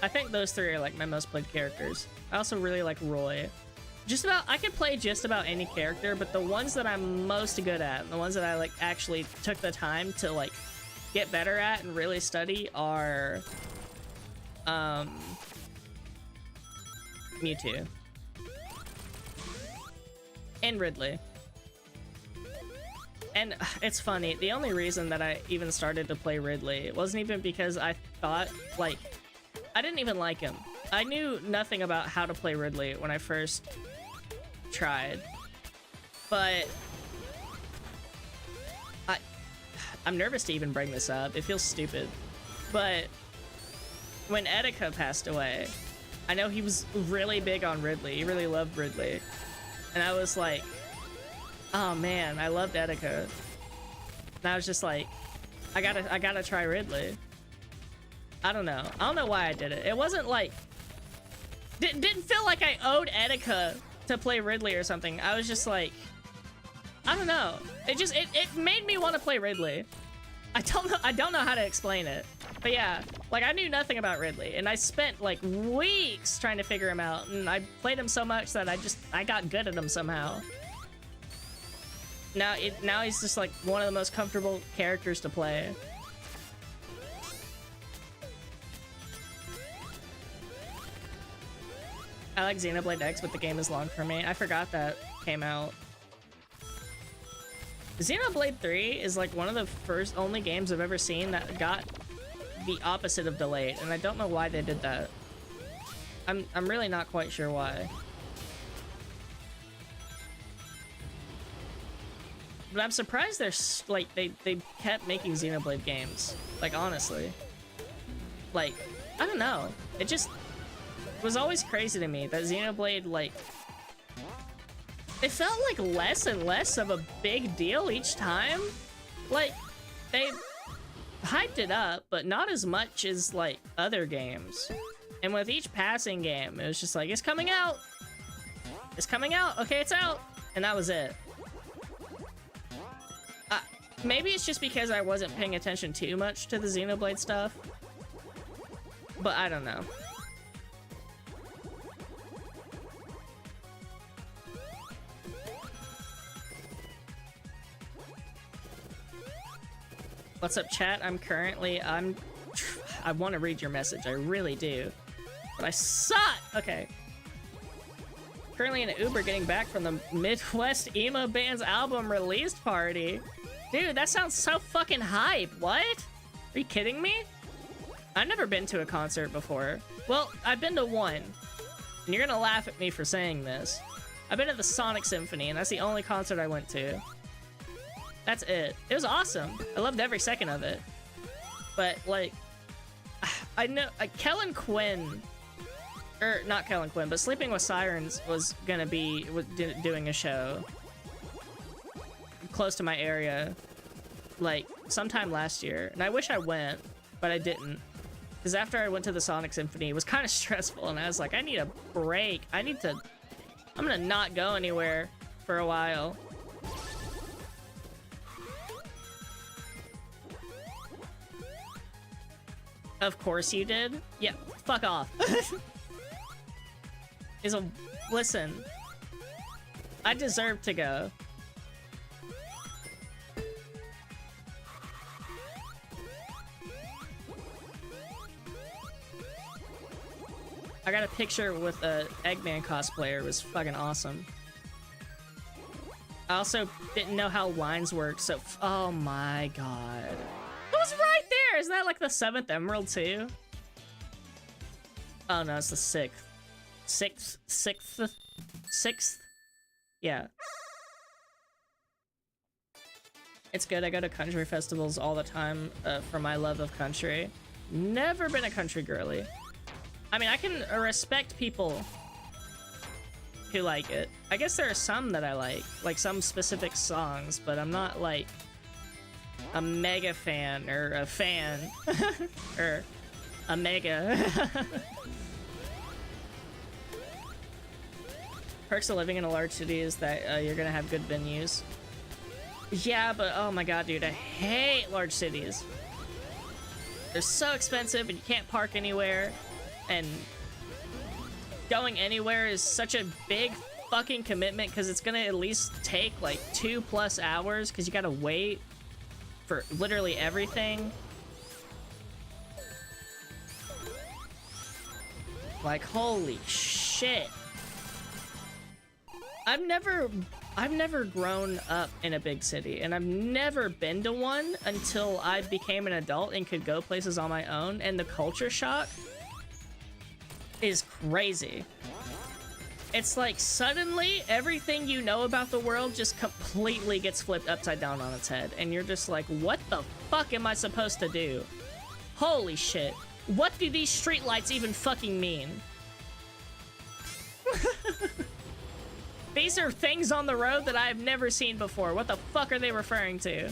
I think those three are like my most played characters. I also really like Roy. I can play just about any character, but the ones that I'm most good at, and the ones that I like actually took the time to like get better at and really study are Mewtwo and Ridley. And it's funny, the only reason that I even started to play Ridley wasn't even because I thought, like, I didn't even like him. I knew nothing about how to play Ridley when I first tried, but I'm nervous to even bring this up. It feels stupid, but when Etika passed away, I know he was really big on Ridley. He really loved Ridley, and I was like, oh man, I loved Etika. And I was just like, I gotta try Ridley. I don't know why I did it. It wasn't like, didn't feel like I owed Etika to play Ridley or something. I was just like, I don't know. It made me want to play Ridley. I don't know how to explain it. But yeah, like I knew nothing about Ridley, and I spent like weeks trying to figure him out, and I played him so much that I got good at him somehow. Now he's just like one of the most comfortable characters to play. I like Xenoblade X, but the game is long for me. I forgot that came out. Xenoblade 3 is like one of the only games I've ever seen that got the opposite of delayed, and I don't know why they did that. I'm really not quite sure why. But I'm surprised like they kept making Xenoblade games. Like honestly, like I don't know. It just was always crazy to me that Xenoblade like it felt like less and less of a big deal each time. Like they hyped it up, but not as much as like other games. And with each passing game, it was just like it's coming out. It's coming out. Okay, it's out, and that was it. Maybe it's just because I wasn't paying attention too much to the Xenoblade stuff. But I don't know. What's up, chat? I want to read your message. I really do. But I suck! Okay. Currently in an Uber getting back from the Midwest emo band's album release party. Dude, that sounds so fucking hype. What? Are you kidding me? I've never been to a concert before. Well, I've been to one. And you're gonna laugh at me for saying this. I've been to the Sonic Symphony, and that's the only concert I went to. That's it. It was awesome. I loved every second of it. But, like, I know, Kellen Quinn, or not Kellen Quinn, but Sleeping with Sirens was gonna be doing a show close to my area, like, sometime last year. And I wish I went, but I didn't. Because after I went to the Sonic Symphony, it was kind of stressful, and I was like, I need a break. I'm gonna not go anywhere for a while. Of course you did? Yeah, fuck off. Listen, I deserve to go. I got a picture with a Eggman cosplayer. It was fucking awesome. I also didn't know how lines work, so oh my god. It was right there! Isn't that like the 7th emerald too? Oh no, it's the 6th. Sixth? Yeah. It's good. I go to country festivals all the time for my love of country. Never been a country girly. I mean, I can respect people who like it. I guess there are some that I like some specific songs, but I'm not like a mega fan or a fan or a mega. Perks of living in a large city is that you're gonna have good venues. Yeah, but oh my god, dude, I hate large cities. They're so expensive and you can't park anywhere. And going anywhere is such a big fucking commitment because it's gonna at least take like 2+ hours because you gotta wait for literally everything. Like, holy shit. I've never grown up in a big city, and I've never been to one until I became an adult and could go places on my own, and the culture shock is crazy. It's like suddenly everything you know about the world just completely gets flipped upside down on its head, and you're just like, what the fuck am I supposed to do? Holy shit. What do these streetlights even fucking mean? These are things on the road that I have never seen before. What the fuck are they referring to?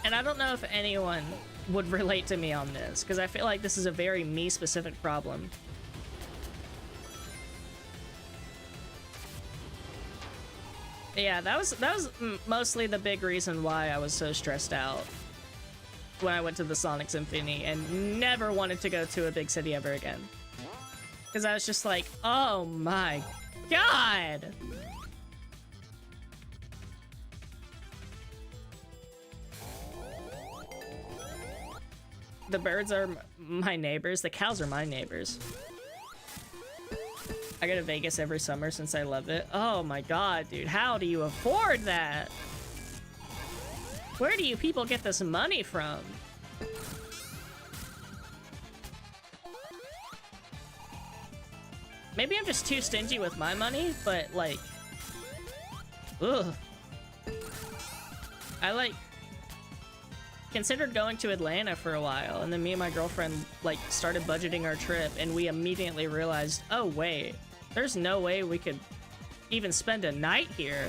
And I don't know if anyone would relate to me on this, because I feel like this is a very me-specific problem. Yeah, that was mostly the big reason why I was so stressed out when I went to the Sonic Symphony and never wanted to go to a big city ever again. Because I was just like, oh my god! The birds are my neighbors. The cows are my neighbors. I go to Vegas every summer since I love it. Oh my god, dude. How do you afford that? Where do you people get this money from? Maybe I'm just too stingy with my money, but like, ugh. I like considered going to Atlanta for a while, and then me and my girlfriend like started budgeting our trip, and we immediately realized, oh wait, there's no way we could even spend a night here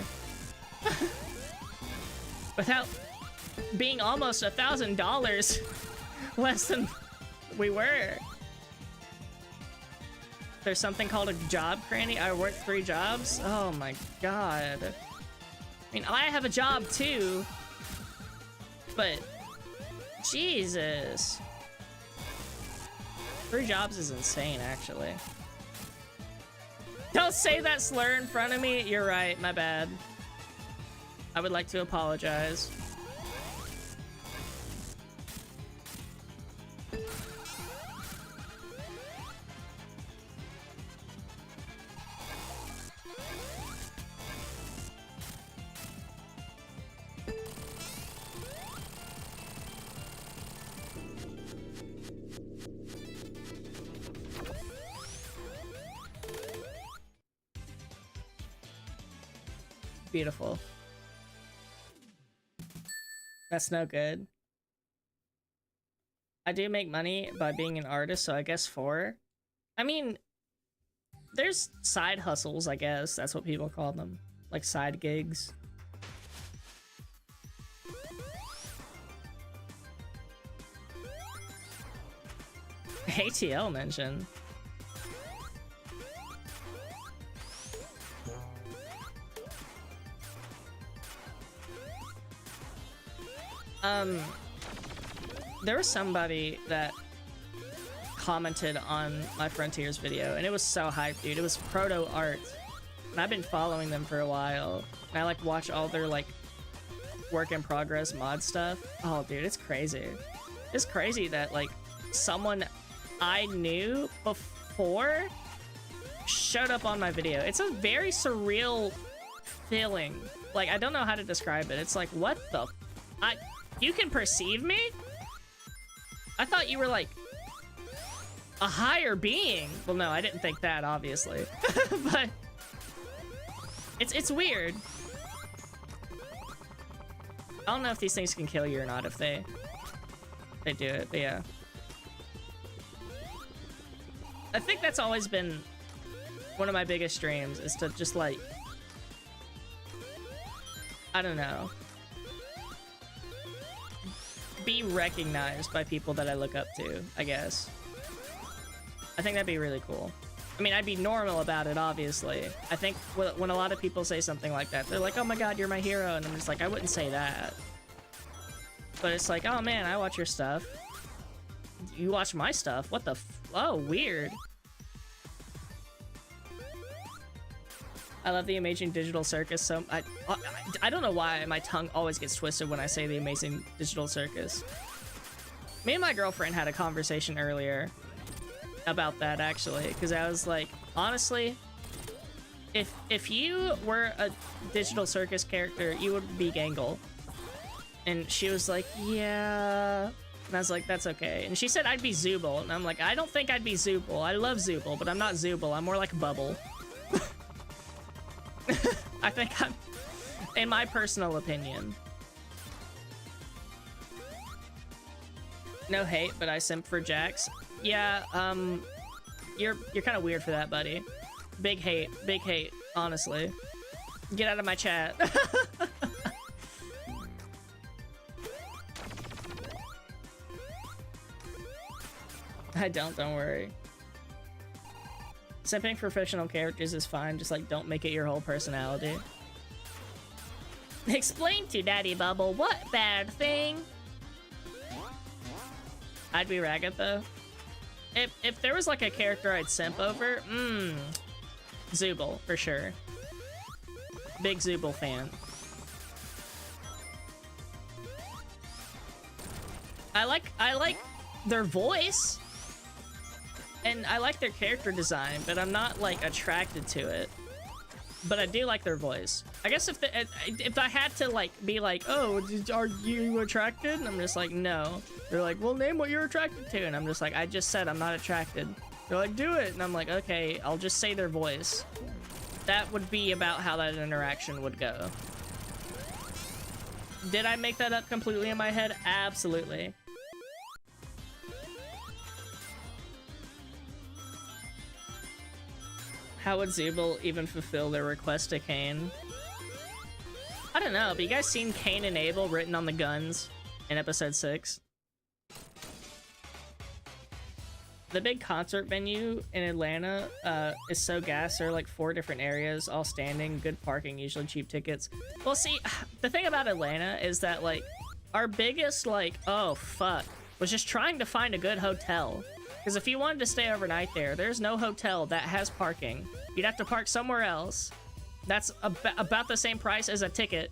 without being almost $1,000 less than we were. There's something called a job, Cranni. I work 3 jobs. Oh my god. I mean, I have a job too, but Jesus. 3 jobs is insane, actually. Don't say that slur in front of me. You're right, my bad. I would like to apologize. Beautiful. That's no good. I do make money by being an artist, so I guess 4. I mean, there's side hustles, I guess. That's what people call them. Like side gigs. ATL mention. There was somebody that commented on my Frontiers video, and it was so hyped, dude. It was Proto Art, and I've been following them for a while, and I like watch all their like work in progress mod stuff. Oh, dude, it's crazy. It's crazy that like someone I knew before showed up on my video. It's a very surreal feeling. Like, I don't know how to describe it. It's like, what the you can perceive me? I thought you were like a higher being. Well, no, I didn't think that, obviously. But it's weird. I don't know if these things can kill you or not if they do it, but yeah. I think that's always been one of my biggest dreams, is to just like, I don't know, be recognized by people that I look up to, I guess. I think that'd be really cool. I mean, I'd be normal about it, obviously. I think when a lot of people say something like that, they're like, oh my god, you're my hero, and I'm just like, I wouldn't say that. But it's like, oh man, I watch your stuff. You watch my stuff? What the oh, weird. I love the Amazing Digital Circus, so I don't know why my tongue always gets twisted when I say the Amazing Digital Circus. Me and my girlfriend had a conversation earlier about that, actually, because I was like, honestly, if you were a Digital Circus character, you would be Gangle. And she was like, yeah. And I was like, that's okay. And she said I'd be Zooble, and I'm like, I don't think I'd be Zooble. I love Zooble, but I'm not Zooble. I'm more like Bubble. I think I'm, in my personal opinion. No hate, but I simp for Jax. Yeah, you're kind of weird for that, buddy. Big hate, honestly. Get out of my chat. Don't worry. Simping for fictional characters is fine, just like don't make it your whole personality. Explain to Daddy Bubble what bad thing? I'd be Ragged though. If there was like a character I'd simp over, Zooble for sure. Big Zooble fan. I like their voice. And I like their character design, but I'm not, like, attracted to it. but I do like their voice. I guess if I had to like be like, oh, are you attracted? And I'm just like, no. They're like, well, name what you're attracted to, and I'm just like, I just said I'm not attracted. They're like, do it, and I'm like, okay, I'll just say their voice. That would be about how that interaction would go. Did I make that up completely in my head? Absolutely. How would Zubel even fulfill their request to Cain? I don't know, but you guys seen Cain and Abel written on the guns in episode 6? The big concert venue in Atlanta is so gas. There are like 4 different areas, all standing, good parking, usually cheap tickets. Well, see, the thing about Atlanta is that like our biggest like, oh fuck, was just trying to find a good hotel. Because if you wanted to stay overnight there, there's no hotel that has parking. You'd have to park somewhere else. That's about the same price as a ticket.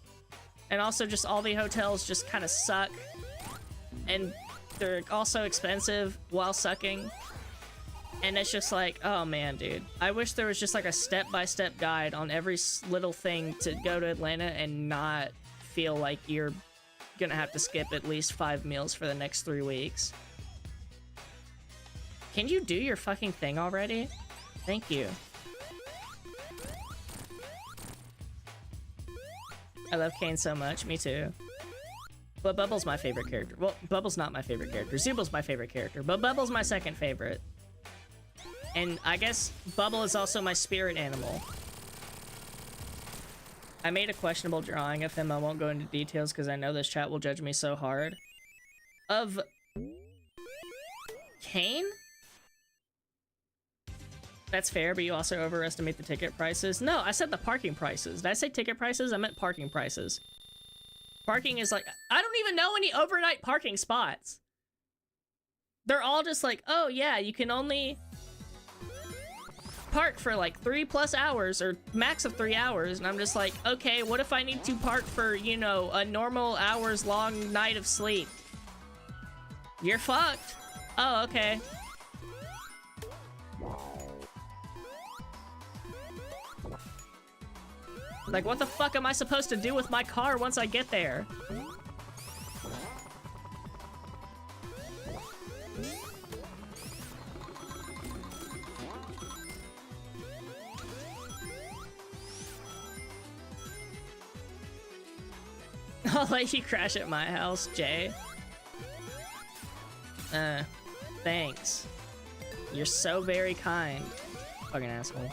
And also just all the hotels just kind of suck. And they're also expensive while sucking. And it's just like, oh man, dude. I wish there was just like a step-by-step guide on every little thing to go to Atlanta and not feel like you're gonna have to skip at least 5 meals for the next 3 weeks. Can you do your fucking thing already? Thank you. I love Cain so much. Me too. But Bubble's my favorite character. Well, Bubble's not my favorite character. Zubel's my favorite character, but Bubble's my second favorite. And I guess Bubble is also my spirit animal. I made a questionable drawing of him. I won't go into details because I know this chat will judge me so hard. Of Cain? That's fair, but you also overestimate the ticket prices. No, I said the parking prices. Did I say ticket prices? I meant parking prices. Parking is like, I don't even know any overnight parking spots. They're all just like, oh yeah, you can only park for like 3+ hours or max of 3 hours. And I'm just like, okay, what if I need to park for, you know, a normal hours long night of sleep? You're fucked. Oh, okay. Like, what the fuck am I supposed to do with my car once I get there? I'll let you crash at my house, Jay. Thanks. You're so very kind. Fucking asshole.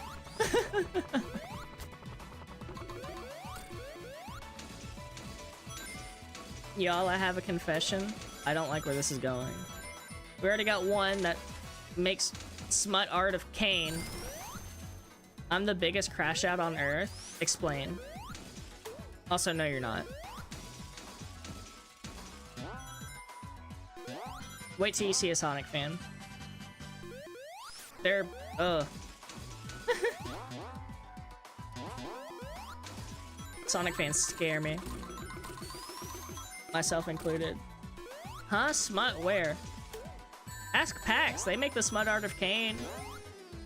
Y'all, I have a confession. I don't like where this is going. We already got one that makes smut art of Cain. I'm the biggest crash out on Earth. Explain. Also, no, you're not. Wait till you see a Sonic fan. They're... ugh. Sonic fans scare me. Myself included. Huh? Smut where? Ask PAX. They make the smut art of Cain.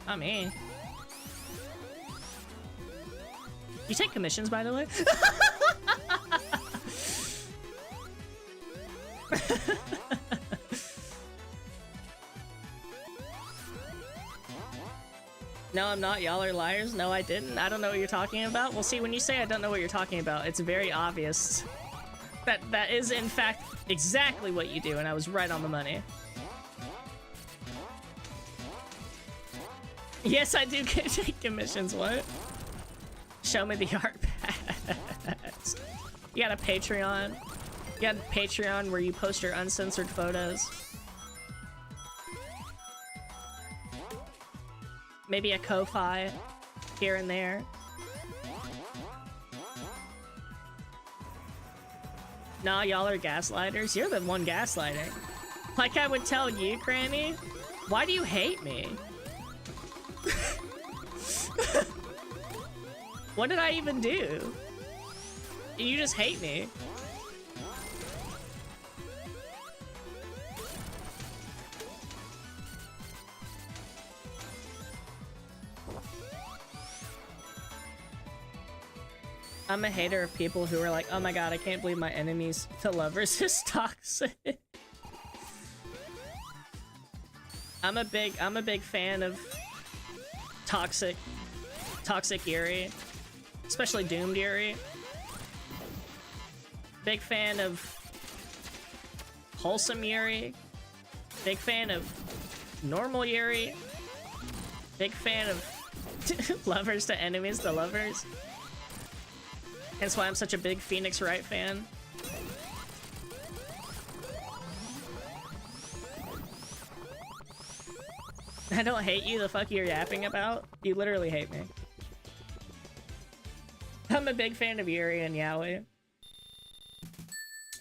Not me. You take commissions, by the way? No, I'm not. Y'all are liars. No, I didn't. I don't know what you're talking about. Well, see, when you say I don't know what you're talking about, it's very obvious. That is, in fact, exactly what you do, and I was right on the money. Yes, I do take commissions. What? Show me the art pads. You got a Patreon. You got a Patreon where you post your uncensored photos. Maybe a Ko-Fi here and there. Nah, y'all are gaslighters. You're the one gaslighting. Like I would tell you, Cranni. Why do you hate me? What did I even do? You just hate me. I'm a hater of people who are like, oh my god, I can't believe my enemies to lovers is toxic. I'm a big fan of toxic Yuri, especially doomed Yuri. Big fan of wholesome Yuri. Big fan of normal Yuri. Big fan of lovers to enemies to lovers. Hence why I'm such a big Phoenix Wright fan. I don't hate you, the fuck you're yapping about? You literally hate me. I'm a big fan of Yuri and Yaoi.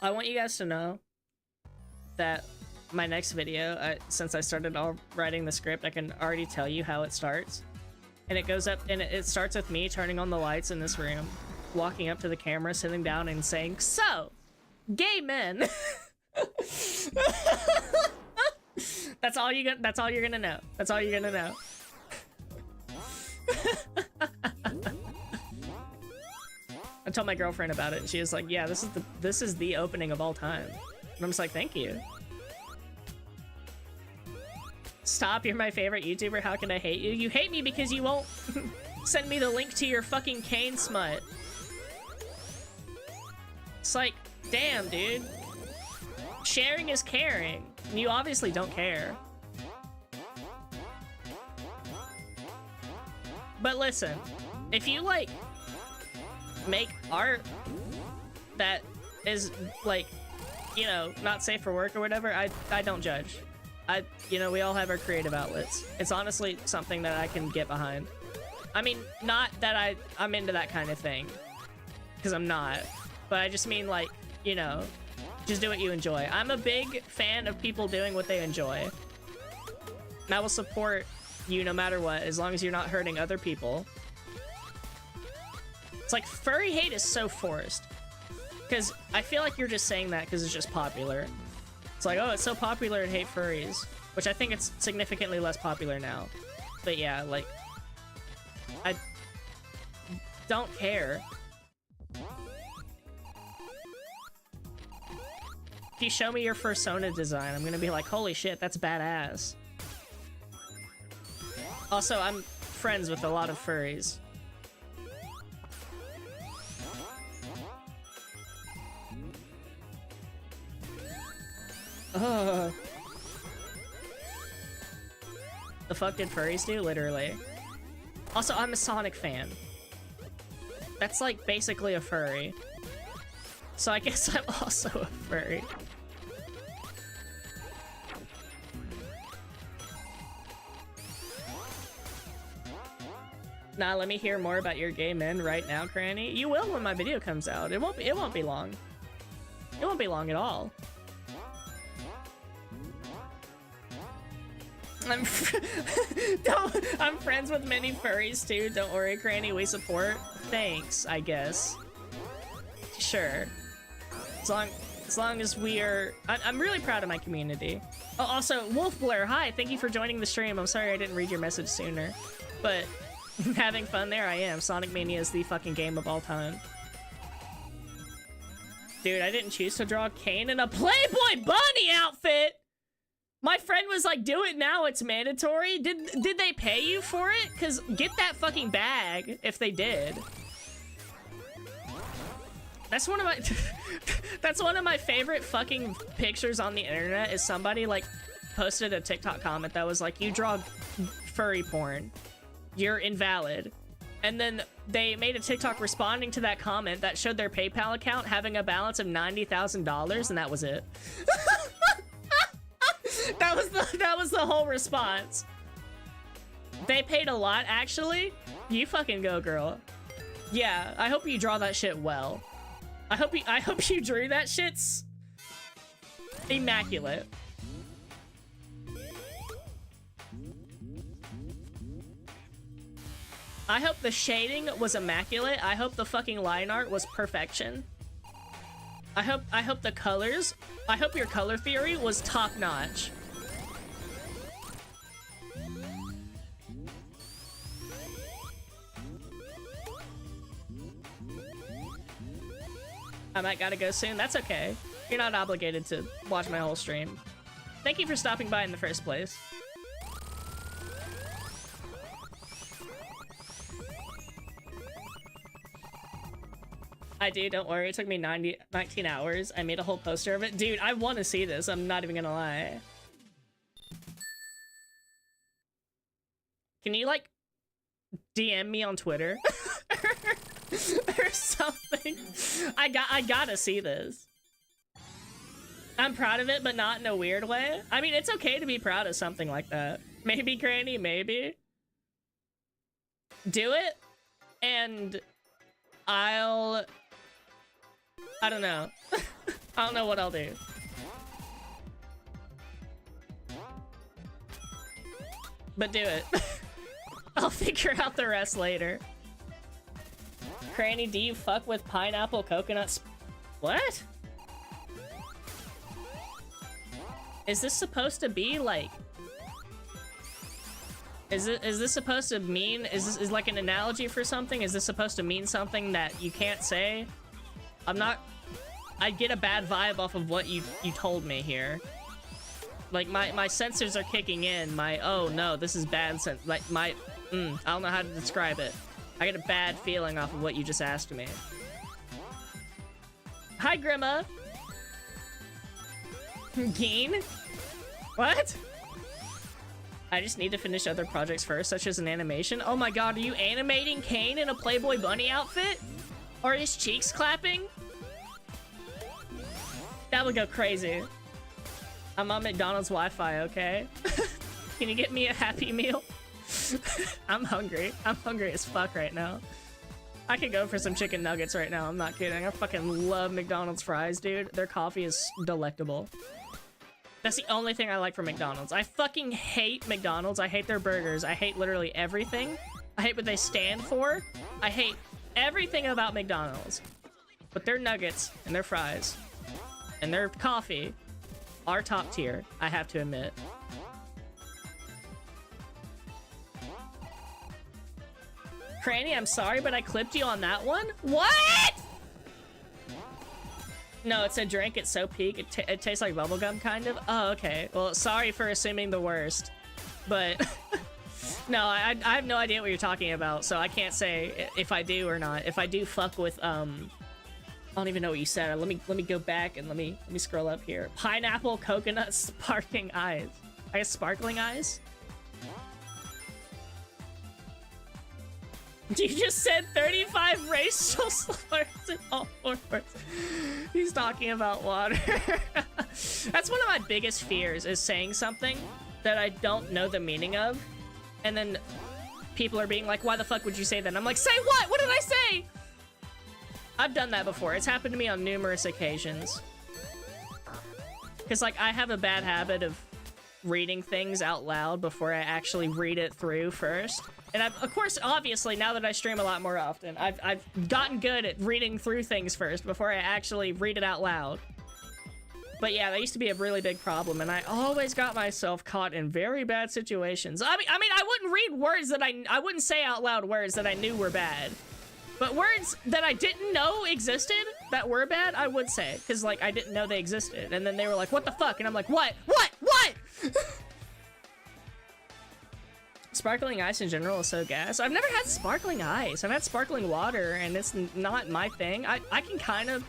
I want you guys to know that my next video, since I started writing the script, I can already tell you how it starts. And it goes up, and it starts with me turning on the lights in this room, walking up to the camera, sitting down, and saying, "So, gay men." That's all you're gonna know. That's all you're gonna know. I told my girlfriend about it, and she was like, "Yeah, this is the opening of all time." And I'm just like, "Thank you." Stop, you're my favorite YouTuber. How can I hate you? You hate me because you won't send me the link to your fucking Kane smut. It's like, damn, dude. Sharing is caring. You obviously don't care. But listen, if you, like, make art that is, like, you know, not safe for work or whatever, I don't judge. You know, we all have our creative outlets. It's honestly something that I can get behind. I mean, not that I'm into that kind of thing, because I'm not. But I just mean, like, you know, just do what you enjoy. I'm a big fan of people doing what they enjoy. And I will support you no matter what, as long as you're not hurting other people. It's like, furry hate is so forced. Because I feel like you're just saying that because it's just popular. It's like, oh, it's so popular to hate furries. Which I think it's significantly less popular now. But yeah, like, I don't care. If you show me your fursona design, I'm gonna be like, holy shit, that's badass. Also, I'm friends with a lot of furries. Ugh. The fuck did furries do? Literally. Also, I'm a Sonic fan. That's like basically a furry. So I guess I'm also a furry. Nah, let me hear more about your gay men right now, Cranni. You will when my video comes out. It won't be long. It won't be long at all. I'm friends with many furries too. Don't worry, Cranni, we support. Thanks, I guess. Sure. As long as we are... I'm really proud of my community. Oh, also, Wolf Blair, hi, thank you for joining the stream. I'm sorry I didn't read your message sooner. But having fun there, I am. Sonic Mania is the fucking game of all time. Dude, I didn't choose to draw Kane in a Playboy Bunny outfit! My friend was like, do it now, it's mandatory. Did they pay you for it? Because get that fucking bag if they did. That's one of my that's one of my favorite fucking pictures on the internet is somebody like posted a TikTok comment that was like, you draw furry porn, you're invalid. And then they made a TikTok responding to that comment that showed their PayPal account having a balance of $90,000, and that was it. That was the whole response. They paid a lot, actually. You fucking go, girl. Yeah, I hope you draw that shit well. I hope you drew that shit's immaculate. I hope the shading was immaculate. I hope the fucking line art was perfection. I hope the colors, I hope your color theory was top notch. I might gotta go soon. That's okay. You're not obligated to watch my whole stream. Thank you for stopping by in the first place. I do, don't worry. It took me 19 hours. I made a whole poster of it. Dude, I want to see this. I'm not even gonna lie. Can you, like, DM me on Twitter? or something? I gotta see this. I'm proud of it, but not in a weird way. I mean, it's okay to be proud of something like that. Maybe, Cranni, maybe. Do it, and I don't know. I don't know what I'll do. But do it. I'll figure out the rest later. Cranni, do you fuck with pineapple coconuts? What? Is this supposed to be like... Is this supposed to mean... Is this like an analogy for something? Is this supposed to mean something that you can't say? I'm not... I get a bad vibe off of what you told me here. Like, my sensors are kicking in. My, oh no, this is bad sense. Like, my... I don't know how to describe it. I get a bad feeling off of what you just asked me. Hi, Grimma. Geen? What? I just need to finish other projects first, such as an animation. Oh my god, are you animating Kane in a Playboy Bunny outfit? Or his cheeks clapping? That would go crazy. I'm on McDonald's Wi-Fi, okay? Can you get me a Happy Meal? I'm hungry. I'm hungry as fuck right now. I could go for some chicken nuggets right now. I'm not kidding. I fucking love McDonald's fries, dude. Their coffee is delectable. That's the only thing I like from McDonald's. I fucking hate McDonald's. I hate their burgers. I hate literally everything. I hate what they stand for. I hate everything about McDonald's. But their nuggets and their fries and their coffee are top tier, I have to admit. Cranni, I'm sorry, but I clipped you on that one? What? No, it said drink it so peak. It tastes like bubblegum, kind of. Oh, okay. Well, sorry for assuming the worst. But, no, I have no idea what you're talking about, so I can't say if I do or not. If I do fuck with, I don't even know what you said. Let me go back and let me scroll up here. Pineapple, coconut, sparkling eyes. I guess sparkling eyes? You just said 35 racial slurs in all 4 words. He's talking about water. That's one of my biggest fears, is saying something that I don't know the meaning of. And then people are being like, why the fuck would you say that? And I'm like, say what? What did I say? I've done that before. It's happened to me on numerous occasions. Because, like, I have a bad habit of reading things out loud before I actually read it through first. And of course, obviously, now that I stream a lot more often, I've gotten good at reading through things first before I actually read it out loud. But yeah, that used to be a really big problem, and I always got myself caught in very bad situations. I mean, I wouldn't read words that I wouldn't say out loud words that I knew were bad. But words that I didn't know existed that were bad, I would say. Because, like, I didn't know they existed. And then they were like, what the fuck? And I'm like, what? What? What? Sparkling ice in general is so gas. I've never had sparkling ice. I've had sparkling water, and it's not my thing. I can kind of...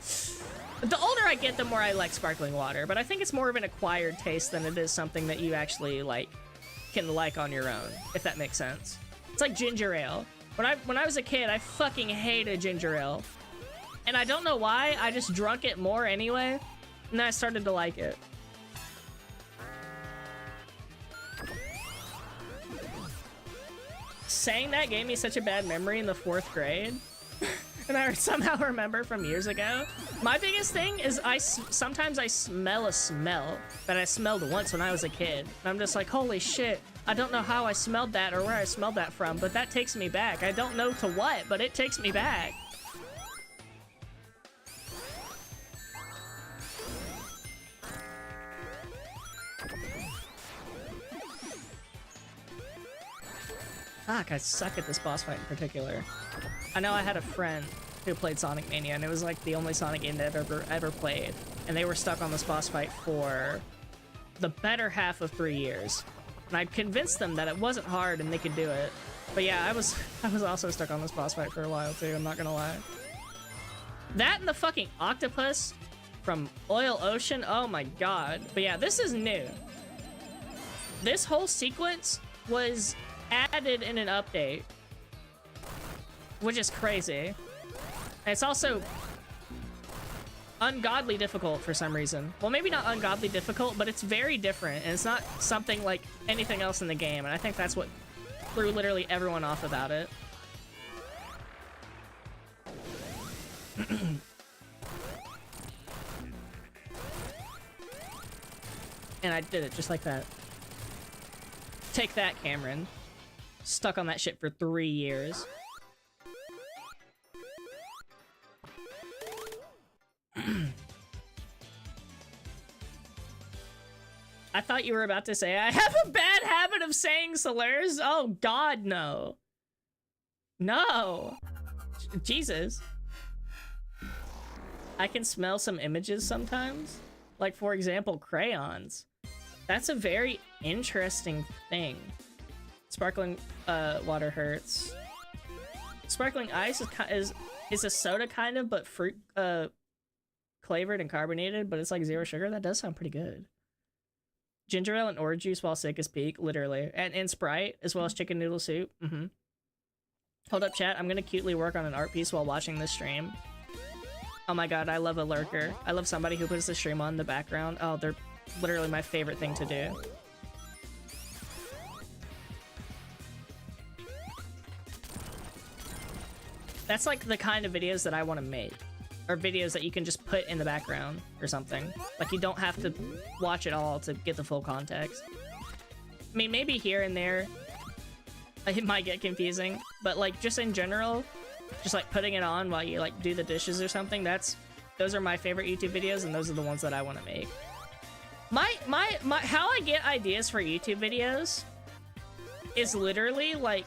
The older I get, the more I like sparkling water. But I think it's more of an acquired taste than it is something that you actually, like, can like on your own, if that makes sense. It's like ginger ale. When I was a kid, I fucking hated ginger ale. And I don't know why, I just drunk it more anyway, and then I started to like it. Saying that gave me such a bad memory in the 4th grade. And I somehow remember from years ago. My biggest thing is sometimes I smell a smell that I smelled once when I was a kid. And I'm just like, holy shit. I don't know how I smelled that or where I smelled that from, but that takes me back. I don't know to what, but it takes me back. Fuck, I suck at this boss fight in particular. I know I had a friend. who played Sonic Mania, and it was like the only Sonic game that I've ever played, and they were stuck on this boss fight for the better half of 3 years, and I convinced them that it wasn't hard and they could do it. But yeah, I was also stuck on this boss fight for a while too, I'm not gonna lie. That and the fucking octopus from Oil Ocean, oh my god. But yeah, this is new. This whole sequence was added in an update, which is crazy. And it's also ungodly difficult for some reason. Well, maybe not ungodly difficult, but it's very different, and it's not something like anything else in the game, and I think that's what threw literally everyone off about it. And I did it just like that. Take that, Cameron. Stuck on that shit for 3 years. I thought you were about to say, I have a bad habit of saying slurs. Oh god, no. No. Jesus. I can smell some images sometimes. Like, for example, crayons. That's a very interesting thing. Sparkling water hurts. Sparkling ice is a soda kind of, but fruit flavored and carbonated, but it's like 0 sugar. That does sound pretty good. Ginger ale and orange juice while sick is peak, literally. And Sprite, as well as chicken noodle soup. Hold up, chat. I'm gonna cutely work on an art piece while watching this stream. Oh my god, I love a lurker. I love somebody who puts the stream on in the background. Oh, they're literally my favorite thing to do. That's like the kind of videos that I want to make. Or videos that you can just put in the background or something. Like, you don't have to watch it all to get the full context. I mean, maybe here and there it might get confusing, but like just in general, just like putting it on while you like do the dishes or something, those are my favorite YouTube videos, and those are the ones that I want to make. How I get ideas for YouTube videos is literally like,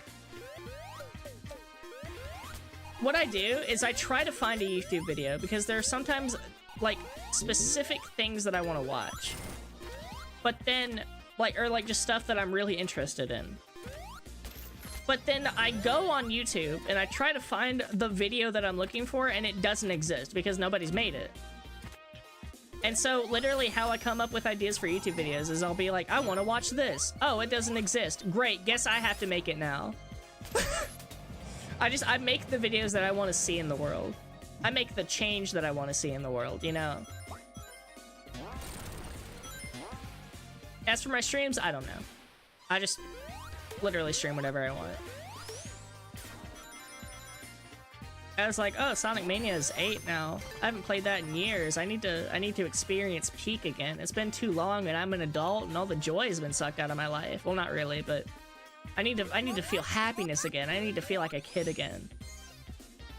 what I do is I try to find a YouTube video, because there are sometimes like specific things that I want to watch, but then like just stuff that I'm really interested in. But then I go on YouTube and I try to find the video that I'm looking for, and it doesn't exist because nobody's made it. And so literally how I come up with ideas for YouTube videos is I'll be like, I want to watch this. Oh, it doesn't exist. Great, guess I have to make it now. I make the videos that I want to see in the world. I make the change that I want to see in the world, you know? As for my streams, I don't know. I just literally stream whatever I want. I was like, oh, Sonic Mania is 8 now. I haven't played that in years. I need to experience peak again. It's been too long, and I'm an adult, and all the joy has been sucked out of my life. Well, not really, but I need to feel happiness again. I need to feel like a kid again.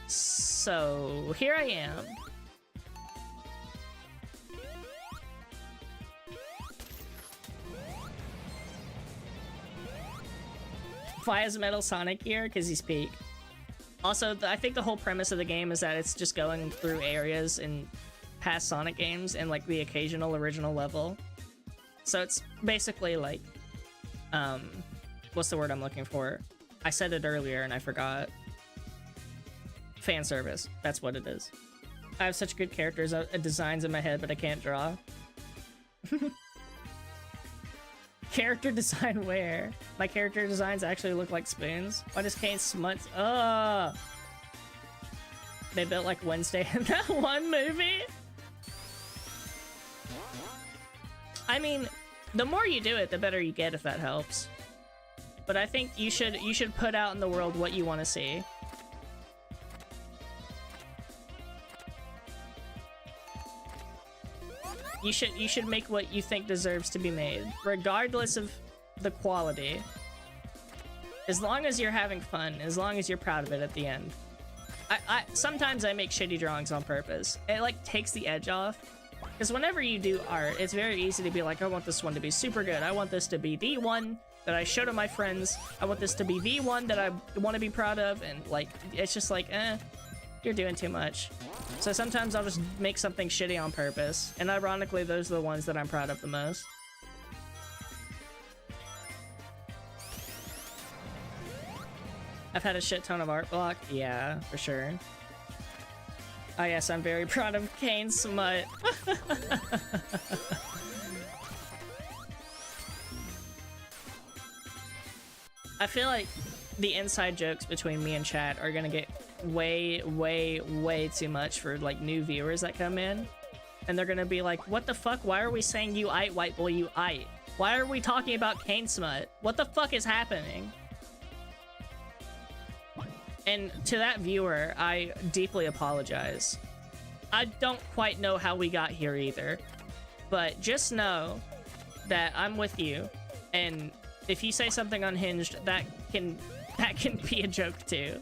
So here I am. Why has Metal Sonic here? Because he's peak. Also, I think the whole premise of the game is that it's just going through areas in past Sonic games and like the occasional original level. So it's basically like, what's the word I'm looking for? I said it earlier and I forgot. Fan service. That's what it is. I have such good characters, designs in my head, but I can't draw. Character design where? My character designs actually look like spoons. Why does Kane smuts? They built like Wednesday in that one movie? I mean, the more you do it, the better you get, if that helps. But I think you should put out in the world what you want to see. You should make what you think deserves to be made, regardless of the quality. As long as you're having fun, as long as you're proud of it at the end. Sometimes I make shitty drawings on purpose. It like takes the edge off. Because whenever you do art, it's very easy to be like, I want this one to be super good. I want this to be the one that I show to my friends. I want this to be the one that I want to be proud of. And like, it's just like, eh. You're doing too much. So sometimes I'll just make something shitty on purpose. And ironically, those are the ones that I'm proud of the most. I've had a shit ton of art block. Yeah, for sure. Oh yes, I'm very proud of Kane Smut. I feel like the inside jokes between me and chat are gonna get way, way, way too much for like new viewers that come in. And they're gonna be like, what the fuck? Why are we saying you ite, white boy, you ite? Why are we talking about Kane Smut? What the fuck is happening? And to that viewer, I deeply apologize. I don't quite know how we got here either. But just know that I'm with you. And if you say something unhinged, that can be a joke too.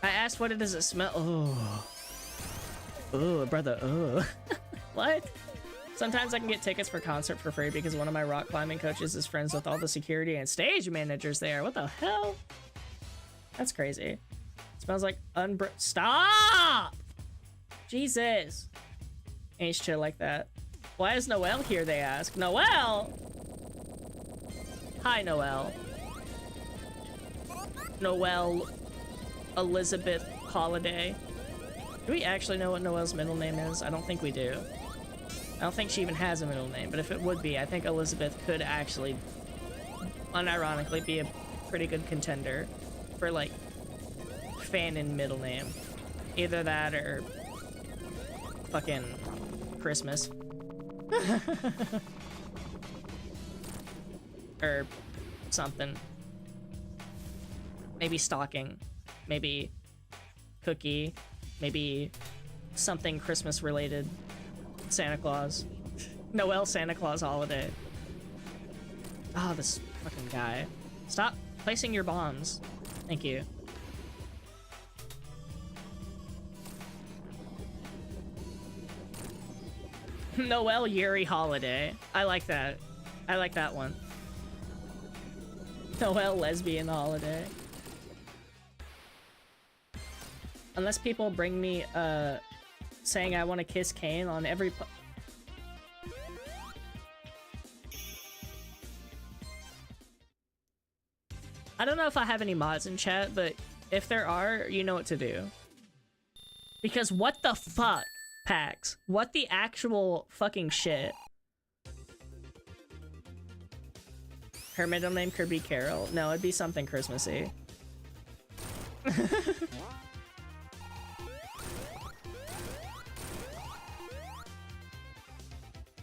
I asked what does it smell? Oh. Oh, brother, oh. What? Sometimes I can get tickets for concert for free because one of my rock climbing coaches is friends with all the security and stage managers there. What the hell? That's crazy. Smells like Stop! Jesus. Ain't shit like that. Why is Noelle here, they ask? Noelle? Hi, Noelle. Noelle Elizabeth Holiday. Do we actually know what Noelle's middle name is? I don't think we do. I don't think she even has a middle name, but if it would be, I think Elizabeth could actually, unironically, be a pretty good contender for, like, fan and middle name. Either that or fucking Christmas. Or something. Maybe stocking. Maybe cookie. Maybe something Christmas related. Santa Claus. Noel Santa Claus holiday. Oh, this fucking guy. Stop placing your bombs. Thank you. Noel Yuri holiday. I like that. I like that one. Noel lesbian holiday. Unless people bring me saying I want to kiss Kane on every I don't know if I have any mods in chat, but if there are, you know what to do. Because what the fuck, Pax? What the actual fucking shit? Her middle name could be Carol. No, it'd be something Christmassy.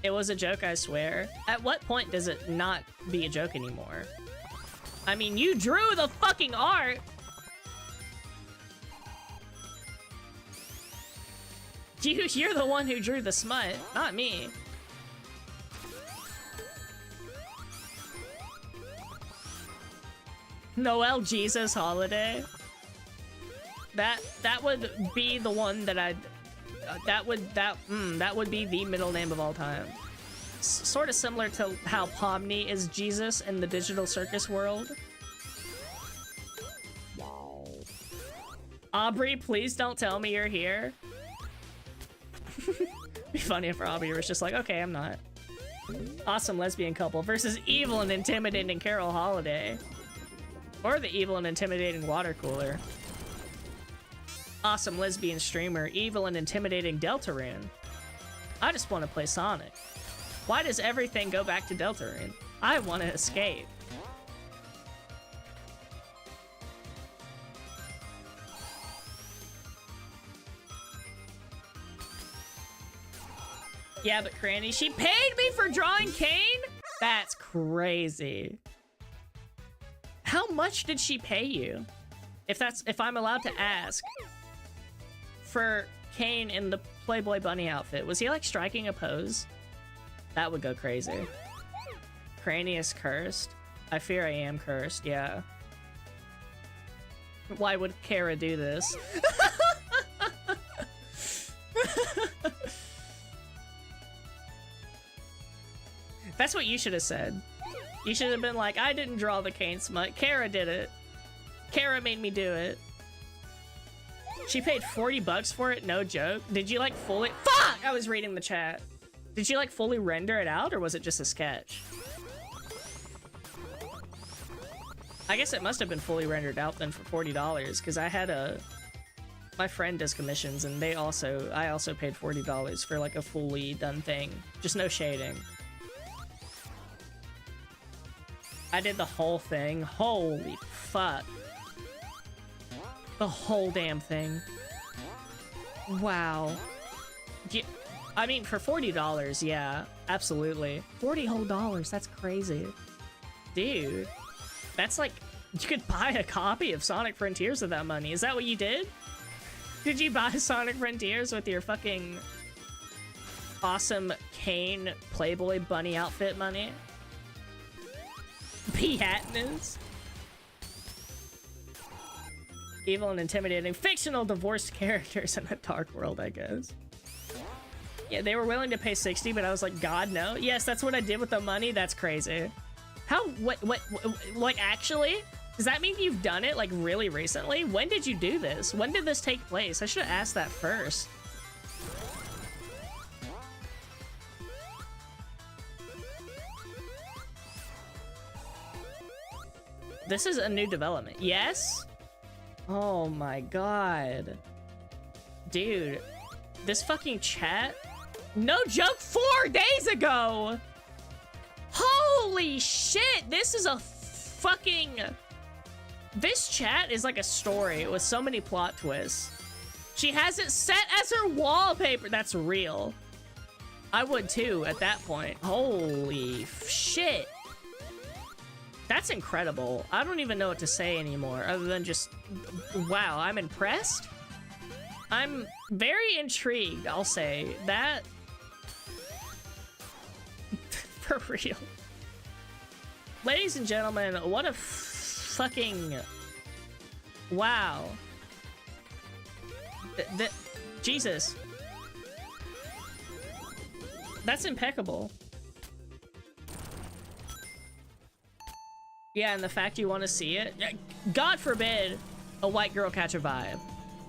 It was a joke, I swear. At what point does it not be a joke anymore? I mean, you drew the fucking art! You're the one who drew the smut, not me. Noel Jesus holiday? That would be the one that I'd... that would be the middle name of all time. Sort of similar to how Pomni is Jesus in the digital circus world. Wow. Aubrey, please don't tell me you're here. Be funny if Aubrey was just like, okay, I'm not. Awesome lesbian couple versus evil and intimidating Carol Holiday. Or the evil and intimidating water cooler. Awesome lesbian streamer, evil and intimidating Deltarune. I just want to play Sonic. Why does everything go back to Deltarune? I want to escape. Yeah, but Cranni, she paid me for drawing Kane? That's crazy. How much did she pay you? If I'm allowed to ask. For Kane in the Playboy Bunny outfit. Was he like striking a pose? That would go crazy. Cranni is cursed. I fear I am cursed, yeah. Why would Kara do this? That's what you should have said. You should have been like, I didn't draw the Kane smut. Kara did it. Kara made me do it. She paid 40 bucks for it, no joke. Did you like fully— Fuck! I was reading the chat. Did you like fully render it out, or was it just a sketch? I guess it must have been fully rendered out then for $40, because I had my friend does commissions, and I also paid $40 for like a fully done thing. Just no shading. I did the whole thing. Holy fuck. The whole damn thing. Wow. Yeah, I mean, for $40, yeah, absolutely. $40 whole dollars, that's crazy. Dude, that's like, you could buy a copy of Sonic Frontiers with that money. Is that what you did? Did you buy Sonic Frontiers with your fucking awesome Kane Playboy bunny outfit money? P-Hatness. Evil and intimidating fictional divorced characters in a dark world, I guess. Yeah, they were willing to pay 60, but I was like, God, no. Yes, that's what I did with the money. That's crazy. How, what, like, actually? Does that mean you've done it, like, really recently? When did you do this? When did this take place? I should have asked that first. This is a new development. Yes? Oh my god. Dude, this fucking chat? No joke, 4 days ago! Holy shit, this is a fucking... This chat is like a story with so many plot twists. She has it set as her wallpaper. That's real. I would too at that point. Holy shit. That's incredible. I don't even know what to say anymore other than just, wow, I'm impressed. I'm very intrigued, I'll say. That... For real. Ladies and gentlemen, what a fucking... Wow. Jesus. That's impeccable. Yeah, and the fact you want to see it. God forbid a white girl catch a vibe.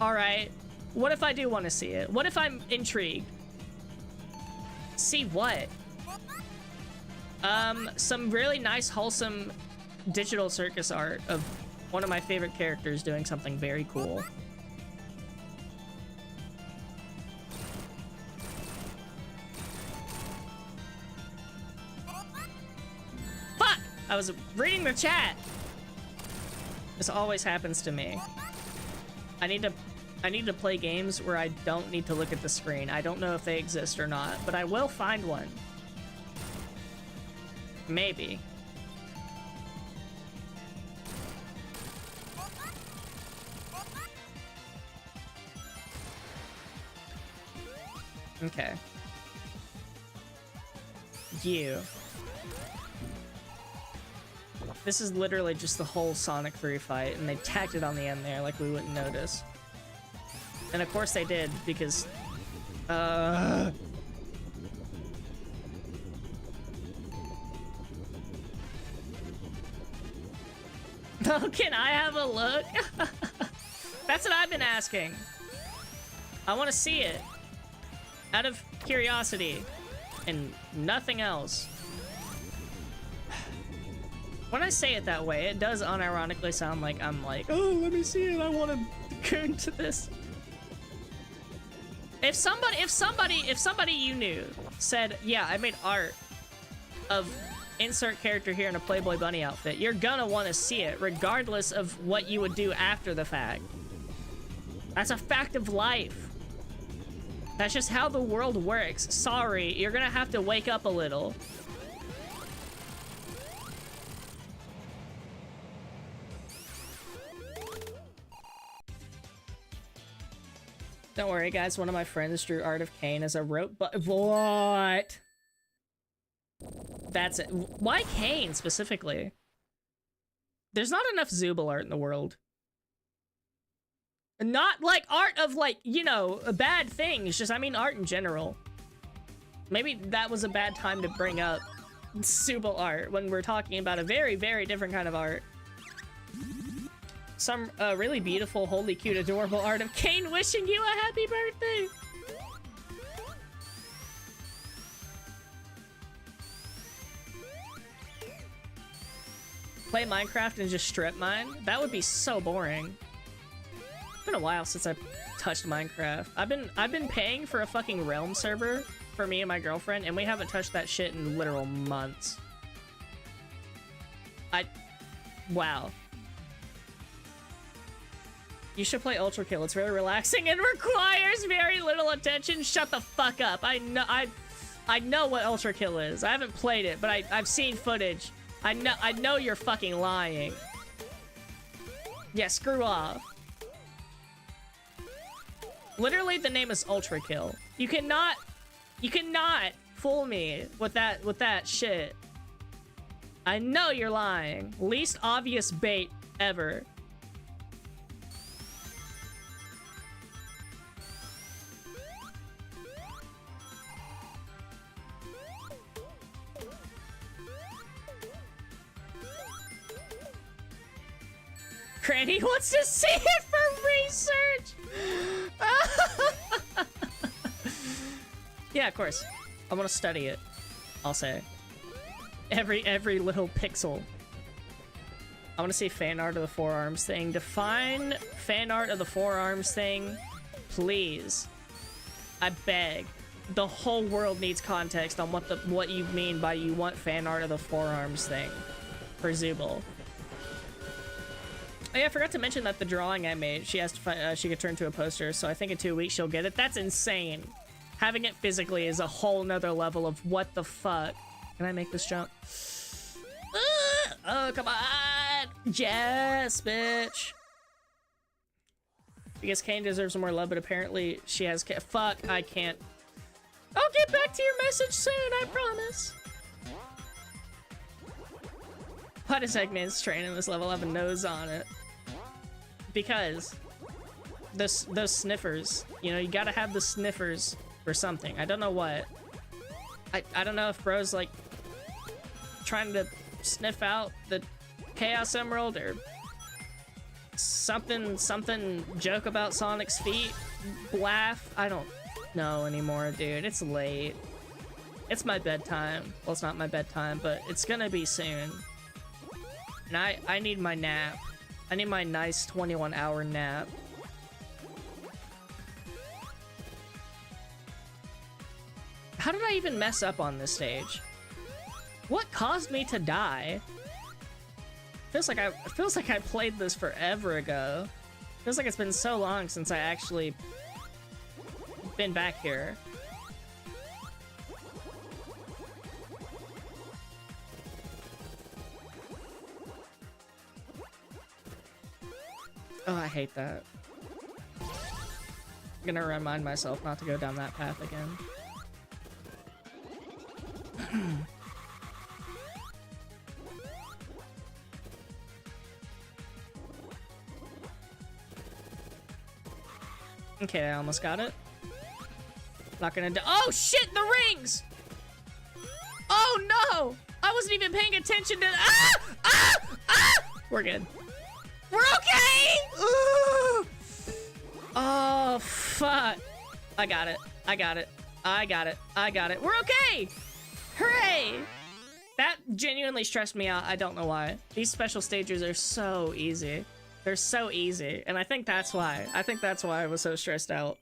Alright. What if I do want to see it? What if I'm intrigued? See what? Some really nice, wholesome digital circus art of one of my favorite characters doing something very cool. Fuck! I was reading the chat! This always happens to me. I need to play games where I don't need to look at the screen. I don't know if they exist or not, but I will find one. Maybe. Okay. You. This is literally just the whole Sonic 3 fight, and they tacked it on the end there like we wouldn't notice. And of course they did, because... Oh, can I have a look? That's what I've been asking. I want to see it. Out of curiosity. And nothing else. When I say it that way, it does unironically sound like I'm like, oh, let me see it. I want to go into this. If somebody you knew said, yeah, I made art of insert character here in a Playboy bunny outfit, you're gonna want to see it regardless of what you would do after the fact. That's a fact of life. That's just how the world works. Sorry, you're gonna have to wake up a little. Don't worry, guys. One of my friends drew art of Kane as a rope, but what? That's it. Why Kane specifically? There's not enough Zooble art in the world. Not like art of like, you know, bad things. Just, I mean, art in general. Maybe that was a bad time to bring up Zooble art when we're talking about a very, very different kind of art. some really beautiful, wholly cute, adorable art of Kane wishing you a happy birthday. Play Minecraft and just strip mine? That would be so boring. It's been a while since I've touched Minecraft. I've been paying for a fucking Realm server for me and my girlfriend, and we haven't touched that shit in literal months. Wow. You should play Ultra Kill. It's very relaxing and requires very little attention. Shut the fuck up. I know what Ultra Kill is. I haven't played it, but I've seen footage. I know you're fucking lying. Yeah, screw off. Literally, the name is Ultra Kill. You cannot fool me with that shit. I know you're lying. Least obvious bait ever. Cranni wants to see it for research! Yeah, of course. I want to study it, I'll say. Every little pixel. I want to see fan art of the forearms thing. Define fan art of the forearms thing, please. I beg. The whole world needs context on what you mean by you want fan art of the forearms thing for Zooble. Oh yeah, I forgot to mention that the drawing I made, she asked if she could turn to a poster, so I think in 2 weeks she'll get it. That's insane. Having it physically is a whole nother level of what the fuck. Can I make this jump? Oh, come on! Yes, bitch! Because Kane deserves more love, but apparently she has... Fuck, I can't. I'll get back to your message soon, I promise. Why does Eggman's train in this level have a nose on it? Because those sniffers, you know, you gotta have the sniffers for something. I don't know what. I don't know if bro's like trying to sniff out the Chaos Emerald or something joke about Sonic's feet, laugh. I don't know anymore, dude. It's late. It's my bedtime. Well, it's not my bedtime, but it's gonna be soon. And I need my nap. I need my nice 21-hour nap. How did I even mess up on this stage? What caused me to die? Feels like I played this forever ago. Feels like it's been so long since I actually been back here. Oh, I hate that. I'm gonna remind myself not to go down that path again. Okay, I almost got it. Not gonna do— oh shit, the rings! Oh no! I wasn't even paying attention to— ah! Ah! Ah! We're good. We're okay! Ooh! Oh, fuck. I got it. I got it. I got it. I got it. We're okay! Hooray! That genuinely stressed me out. I don't know why. These special stages are so easy. They're so easy. And I think that's why. I think that's why I was so stressed out.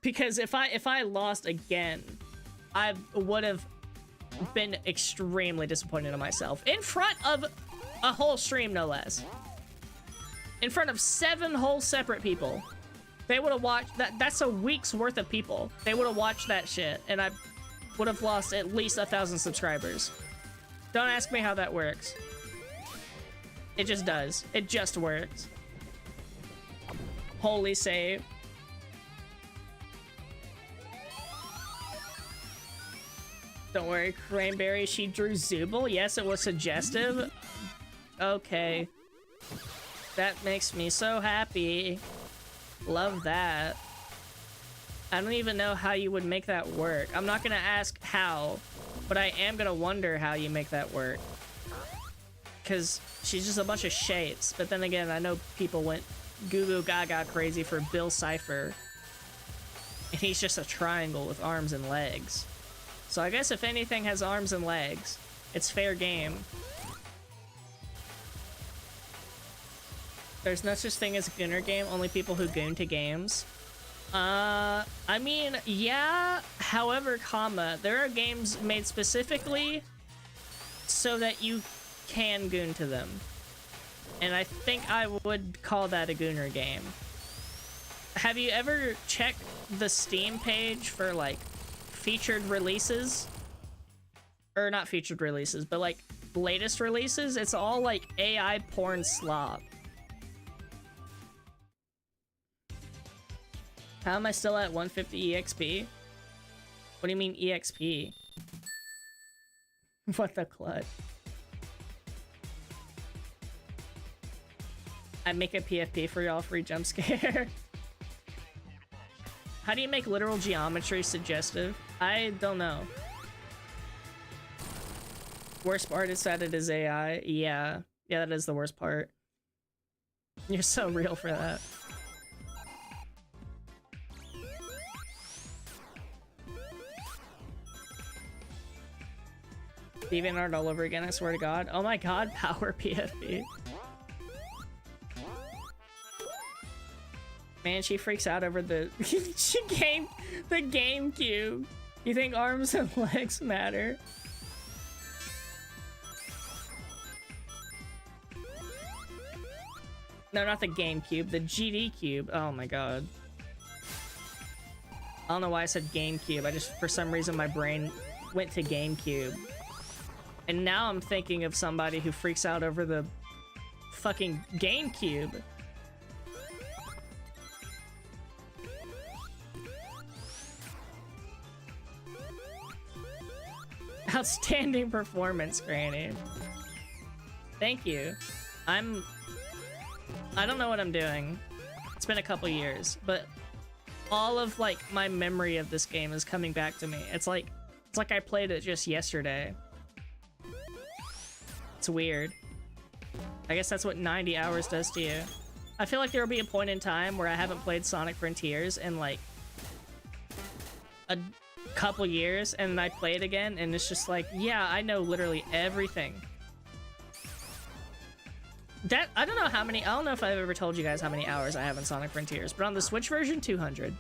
Because if I lost again, I would have been extremely disappointed in myself. In front of a whole stream, no less. In front of 7 whole separate people. They would have watched that. That's a week's worth of people. They would have watched that shit, and I would have lost at least 1,000 subscribers. Don't ask me how that works. It just does. It just works. Holy save. Don't worry, Cranberry, she drew Zooble. Yes, it was suggestive. Okay. That makes me so happy. Love that. I don't even know how you would make that work. I'm not gonna ask how, but I am gonna wonder how you make that work. because she's just a bunch of shapes. But then again, I know people went goo goo gaga crazy for Bill Cipher, and he's just a triangle with arms and legs. So I guess if anything has arms and legs, it's fair game. There's no such thing as a gooner game, only people who goon to games. I mean, yeah, however, comma, there are games made specifically so that you can goon to them. And I think I would call that a gooner game. Have you ever checked the Steam page for, like, featured releases? Or not featured releases, but, like, latest releases? It's all, like, AI porn slop. How am I still at 150 EXP? What do you mean EXP? What the clut? I make a PFP for y'all, free jump scare. How do you make literal geometry suggestive? I don't know. Worst part is that it is AI. Yeah. Yeah, that is the worst part. You're so real for that. DeviantArt all over again, I swear to God. Oh my God, power PFP. Man, she freaks out over the the GameCube. You think arms and legs matter? No, not the GameCube, the GD Cube. Oh my God. I don't know why I said GameCube. I just, for some reason, my brain went to GameCube. And now I'm thinking of somebody who freaks out over the fucking GameCube. Outstanding performance, Cranni. Thank you. I don't know what I'm doing. It's been a couple years, but all of, like, my memory of this game is coming back to me. It's like I played it just yesterday. It's weird. I guess that's what 90 hours does to you. I feel like there will be a point in time where I haven't played Sonic Frontiers in, like, a couple years, and I play it again, and it's just like, yeah, I know literally everything. That, I don't know if I've ever told you guys how many hours I have in Sonic Frontiers, but on the Switch version, 200.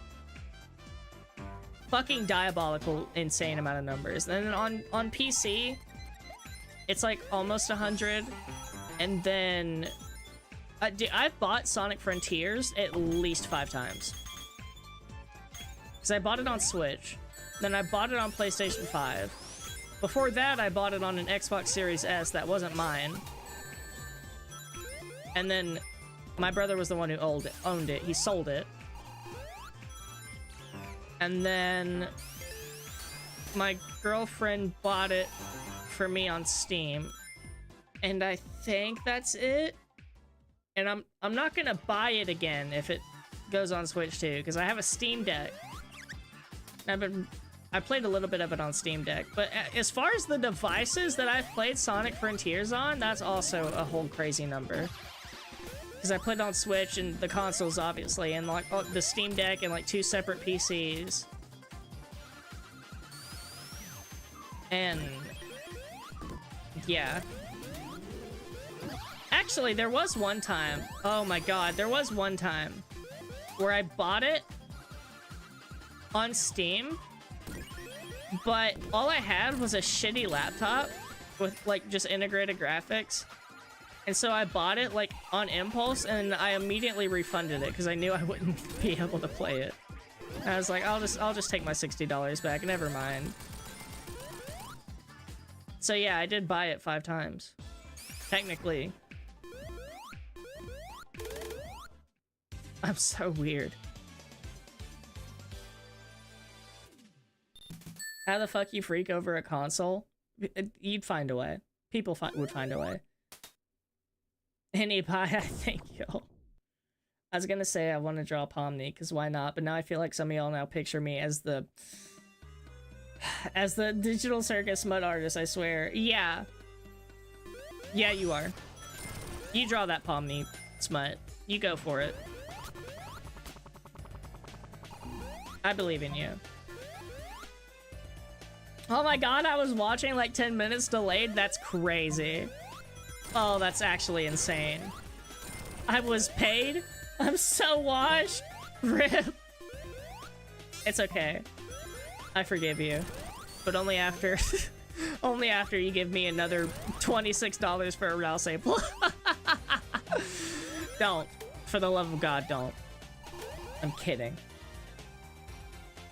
Fucking diabolical, insane amount of numbers. And then on PC, it's like almost 100. And then I've bought Sonic Frontiers at least 5 times. Because I bought it on Switch, then I bought it on PlayStation 5. Before that, I bought it on an Xbox Series S that wasn't mine. And then my brother was the one who owned it. He sold it. And then my girlfriend bought it for me on Steam. And I think that's it. And I'm not gonna buy it again if it goes on Switch too, because I have a Steam Deck. I played a little bit of it on Steam Deck, but as far as the devices that I've played Sonic Frontiers on, that's also a whole crazy number. Because I played it on Switch and the consoles, obviously, and like the Steam Deck and like 2 separate PCs. And yeah. Actually, there was one time, oh my God, there was one time where I bought it on Steam, but all I had was a shitty laptop with like just integrated graphics. And so I bought it like on impulse, and I immediately refunded it because I knew I wouldn't be able to play it. And I was like, I'll just take my $60 back, never mind. So yeah, I did buy it 5 times. Technically. I'm so weird. How the fuck you freak over a console? You'd find a way. People would find a way. Any pie, I think, yo. I was gonna say I want to draw Pomni, because why not? But now I feel like some of y'all now picture me as the Digital Circus mud artist, I swear. Yeah. Yeah, you are. You draw that Pomni smut. You go for it. I believe in you. Oh my god, I was watching like 10 minutes delayed? That's crazy. Oh, that's actually insane. I was paid? I'm so washed. RIP. It's okay. I forgive you. But only after... only after you give me another $26 for a Rouse Plus. Don't. For the love of God, don't. I'm kidding.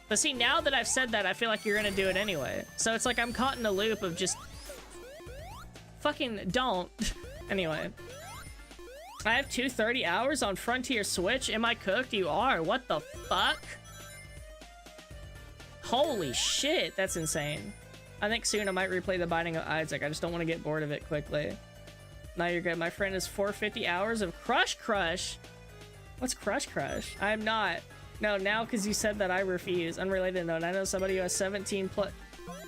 But see, now that I've said that, I feel like you're gonna do it anyway. So it's like I'm caught in a loop of just... fucking don't. Anyway. I have 230 hours on Frontier Switch. Am I cooked? You are. What the fuck? Holy shit, that's insane. I think soon I might replay The Binding of Isaac. I just don't want to get bored of it quickly. Now you're good. My friend is 450 hours of Crush Crush. What's Crush Crush? I'm not. No, now because you said that I refuse. Unrelated note, I know somebody who has 17 plus...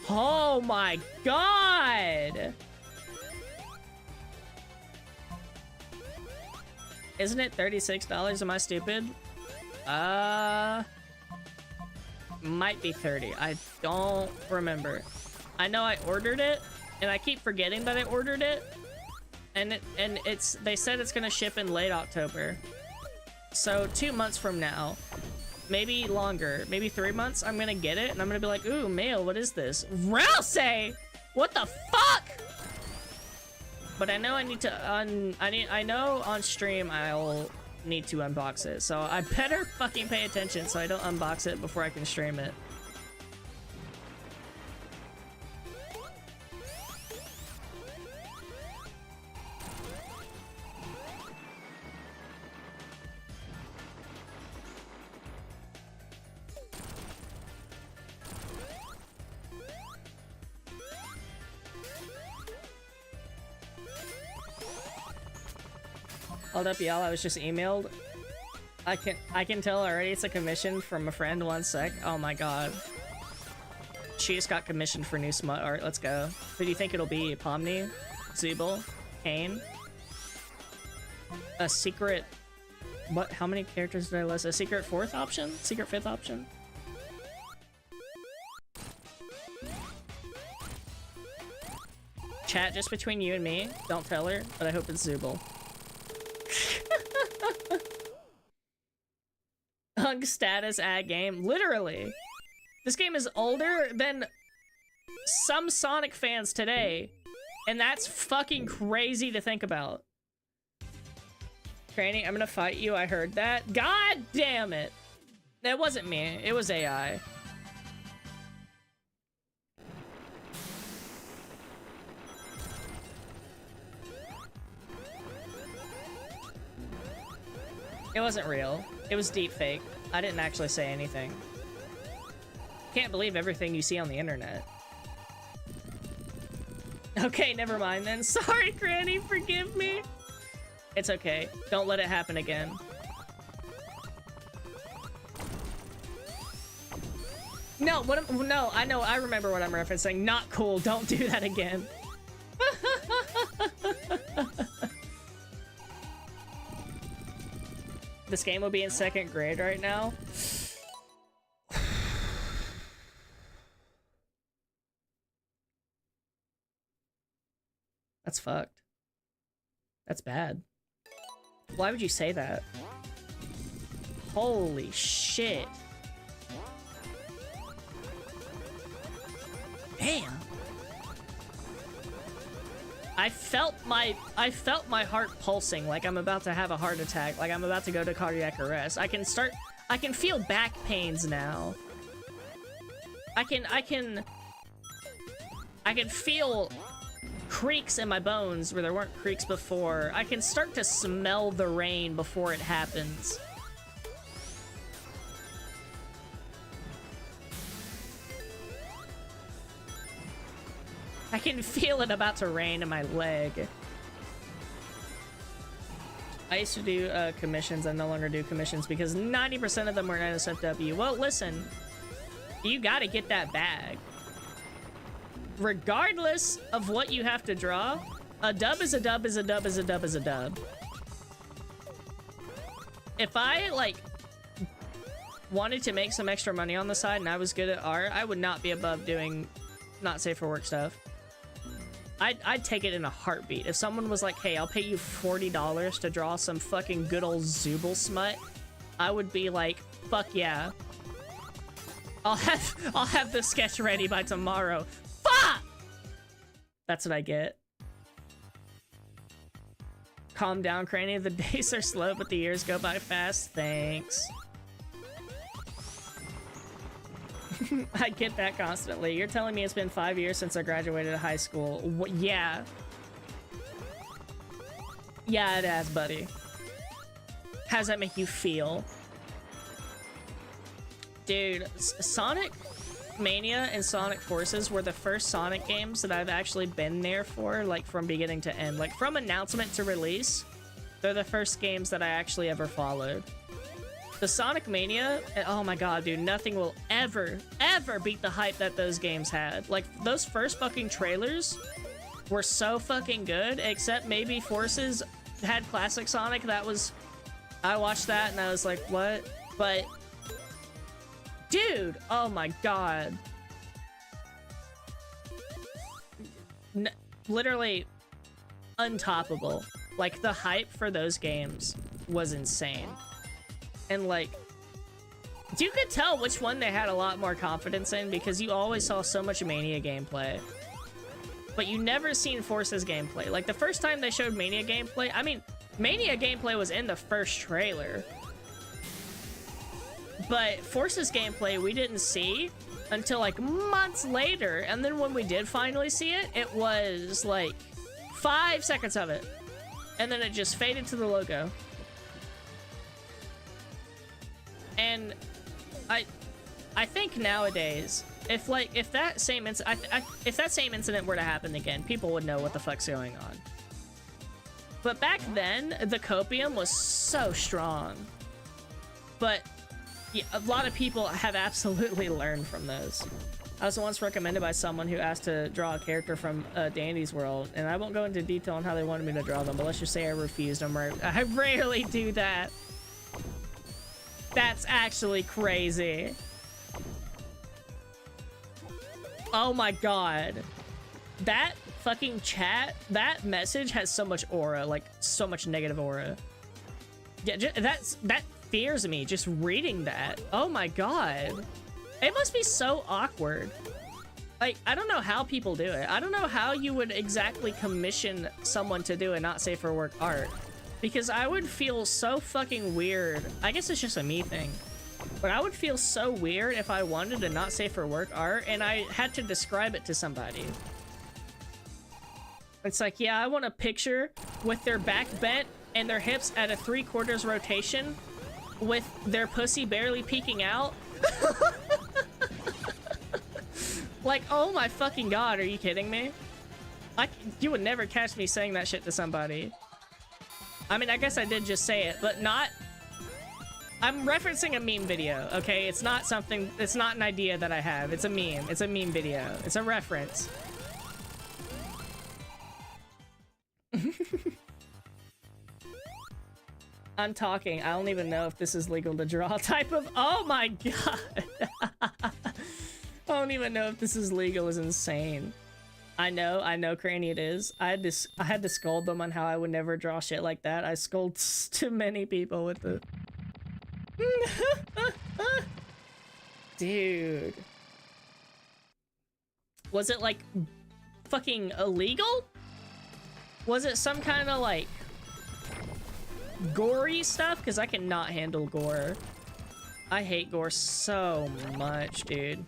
Oh my god! Isn't it $36? Am I stupid? Might be 30. I don't remember. I know I ordered it, and I keep forgetting that I ordered it. And they said it's gonna ship in late October. So 2 months from now, maybe longer, maybe 3 months, I'm gonna get it, and I'm gonna be like, ooh, mail, what is this? Rouse! What the fuck? But I know I need to I know on stream I'll need to unbox it, so I better fucking pay attention so I don't unbox it before I can stream it. Hold up, y'all. I was just emailed. I can tell already it's a commission from a friend. 1 sec. Oh my god. She just got commissioned for new smut art. Let's go. Who do you think it'll be? Pomni? Zubel? Kane? A secret... What? How many characters did I list? A secret 4th option? Secret 5th option? Chat, just between you and me. Don't tell her, but I hope it's Zubel. Hug status ad game. Literally. This game is older than some Sonic fans today. And that's fucking crazy to think about. Cranni, I'm gonna fight you. I heard that. God damn it. That wasn't me. It was AI. It wasn't real. It was deepfake. I didn't actually say anything. Can't believe everything you see on the internet. Okay, never mind then. Sorry, Cranni, forgive me. It's okay. Don't let it happen again. No, no, I know, I remember what I'm referencing. Not cool. Don't do that again. This game will be in 2nd grade right now. That's fucked. That's bad. Why would you say that? Holy shit. Damn. I felt my heart pulsing like I'm about to have a heart attack, like I'm about to go to cardiac arrest. I can feel back pains now. I can feel creaks in my bones where there weren't creaks before. I can start to smell the rain before it happens. I can feel it about to rain in my leg. I used to do commissions. I no longer do commissions because 90% of them were NSFW. Well, listen, you gotta get that bag. Regardless of what you have to draw, A dub is a dub is a dub is a dub is a dub. If I, like, wanted to make some extra money on the side and I was good at art, I would not be above doing not safe for work stuff. I'd take it in a heartbeat. If someone was like, hey, I'll pay you $40 to draw some fucking good old Zooble smut, I would be like, fuck yeah. I'll have the sketch ready by tomorrow. Fuck! That's what I get. Calm down, Cranni. The days are slow, but the years go by fast. Thanks. I get that constantly. You're telling me it's been 5 years since I graduated high school. Yeah. Yeah, it has, buddy. How does that make you feel? Dude, Sonic Mania and Sonic Forces were the first Sonic games that I've actually been there for, like, from beginning to end. Like, from announcement to release, they're the first games that I actually ever followed. The Sonic Mania, oh my god, dude, nothing will ever beat the hype that those games had. Like, those first fucking trailers were so fucking good, except maybe Forces had classic Sonic. That was... I watched that and I was like, what? But... dude, oh my god. Literally untoppable. Like, the hype for those games was insane. And, like, you could tell which one they had a lot more confidence in because you always saw so much Mania gameplay. But you never seen Forces gameplay. Like, the first time they showed Mania gameplay, I mean, Mania gameplay was in the first trailer. But Forces gameplay we didn't see until, like, months later. And then when we did finally see it, it was, like, 5 seconds of it. And then it just faded to the logo. And I think nowadays, if that same incident were to happen again, people would know what the fuck's going on. But back then, the copium was so strong. But yeah, a lot of people have absolutely learned from those. I was once recommended by someone who asked to draw a character from Dandy's World, and I won't go into detail on how they wanted me to draw them, but let's just say I refused them. I rarely do that. That's actually crazy. Oh my god. That fucking chat, that message has so much aura, like so much negative aura. Yeah, that fears me just reading that. Oh my god. It must be so awkward. Like, I don't know how people do it. I don't know how you would exactly commission someone to do a not safe for work art. Because I would feel so fucking weird. I guess it's just a me thing. But I would feel so weird if I wanted a not safe for work art and I had to describe it to somebody. It's like, yeah, I want a picture with their back bent and their hips at a 3/4 rotation with their pussy barely peeking out. Like, oh my fucking god, are you kidding me? You would never catch me saying that shit to somebody. I mean, I guess I did just say it, but not... I'm referencing a meme video, okay? It's not something... It's not an idea that I have. It's a meme. It's a meme video. It's a reference. I'm talking. I don't even know if this is legal to draw type of... Oh my god! I don't even know if this is legal. Is insane. I know, Cranni, it is. I had to scold them on how I would never draw shit like that. I scold too many people with the... Dude. Was it, like, fucking illegal? Was it some kind of, like, gory stuff? Because I cannot handle gore. I hate gore so much, dude.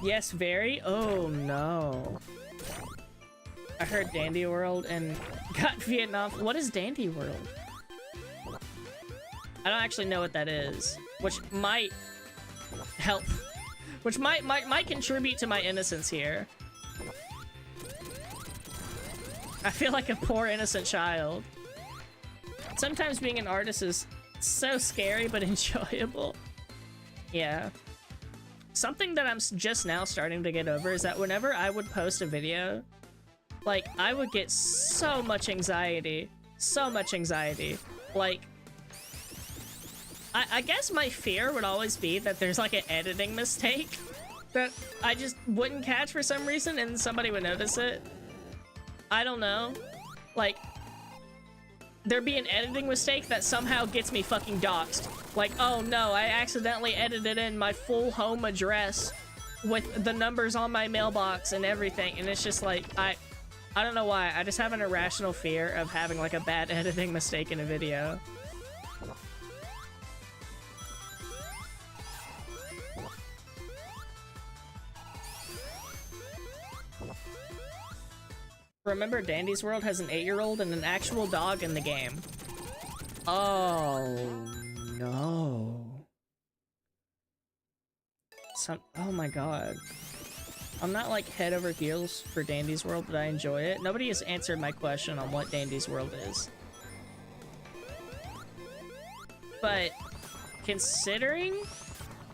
Yes, very? Oh, no. I heard Dandy World and got Vietnam. What is Dandy World? I don't actually know what that is. Which might help. Which might contribute to my innocence here. I feel like a poor innocent child. Sometimes being an artist is so scary but enjoyable. Yeah. something that I'm just now starting to get over is that whenever I would post a video, like, I would get so much anxiety. So much anxiety. Like, I guess my fear would always be that there's like an editing mistake that I just wouldn't catch for some reason and somebody would notice it. I don't know. Like, there'd be an editing mistake that somehow gets me fucking doxxed. Like, oh no, I accidentally edited in my full home address with the numbers on my mailbox and everything, and it's just like, I don't know why, I just have an irrational fear of having like a bad editing mistake in a video. Remember, Dandy's World has an 8-year-old and an actual dog in the game. Oh, no. Oh my god. I'm not like head over heels for Dandy's World, but I enjoy it. Nobody has answered my question on what Dandy's World is. But considering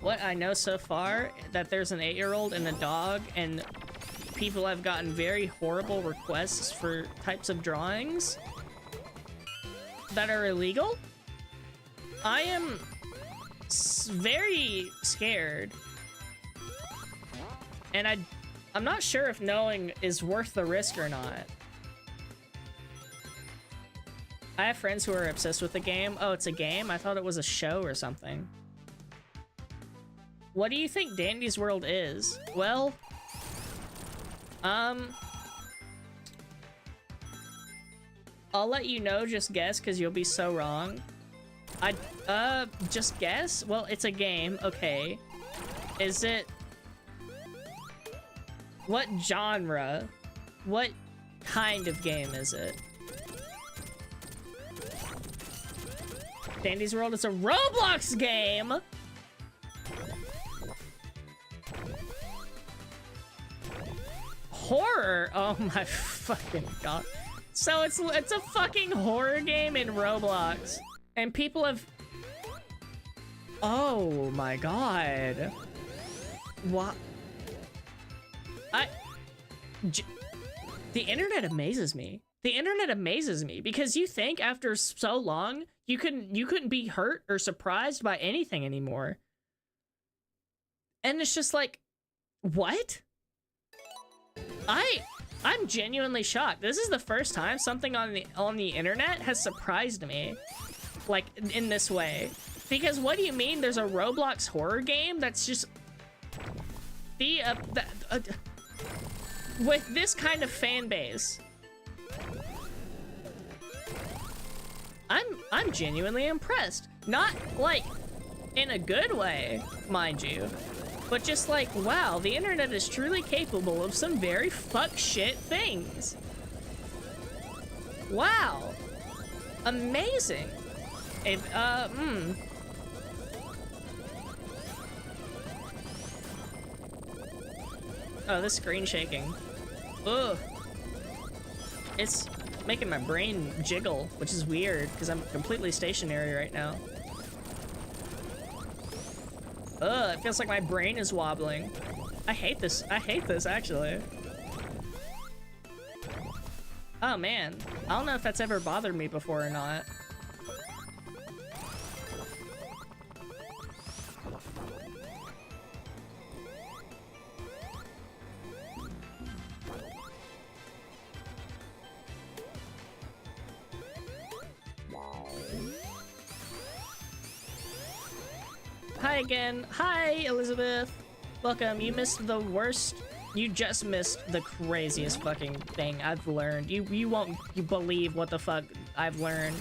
what I know so far, that there's an 8-year-old and a dog, and people have gotten very horrible requests for types of drawings that are illegal, I am very scared. And I'm not sure if knowing is worth the risk or not. I have friends who are obsessed with the game. Oh, it's a game? I thought it was a show or something. What do you think Dandy's World is? Well, I'll let you know, just guess, because you'll be so wrong. Just guess? Well, it's a game, okay. Is it... What genre? What kind of game is it? Dandy's World is a Roblox game! Horror? Oh my fucking god. So it's a fucking horror game in Roblox. And people have... Oh my god. What? The internet amazes me. The internet amazes me because you think after so long you couldn't be hurt or surprised by anything anymore. And it's just like, what? I'm genuinely shocked. This is the first time something on the internet has surprised me, like, in this way. Because what do you mean there's a Roblox horror game that's just with this kind of fan base? I'm genuinely impressed. Not like in a good way, mind you, but just like, wow, the internet is truly capable of some very fuck shit things. Wow. Amazing. Oh, this screen shaking. Ugh. It's making my brain jiggle, which is weird because I'm completely stationary right now. Ugh, it feels like my brain is wobbling. I hate this. I hate this, actually. Oh, man. I don't know if that's ever bothered me before or not. Hi again. Hi, Elizabeth. Welcome. You missed the worst. You just missed the craziest fucking thing I've learned. You won't believe what the fuck I've learned.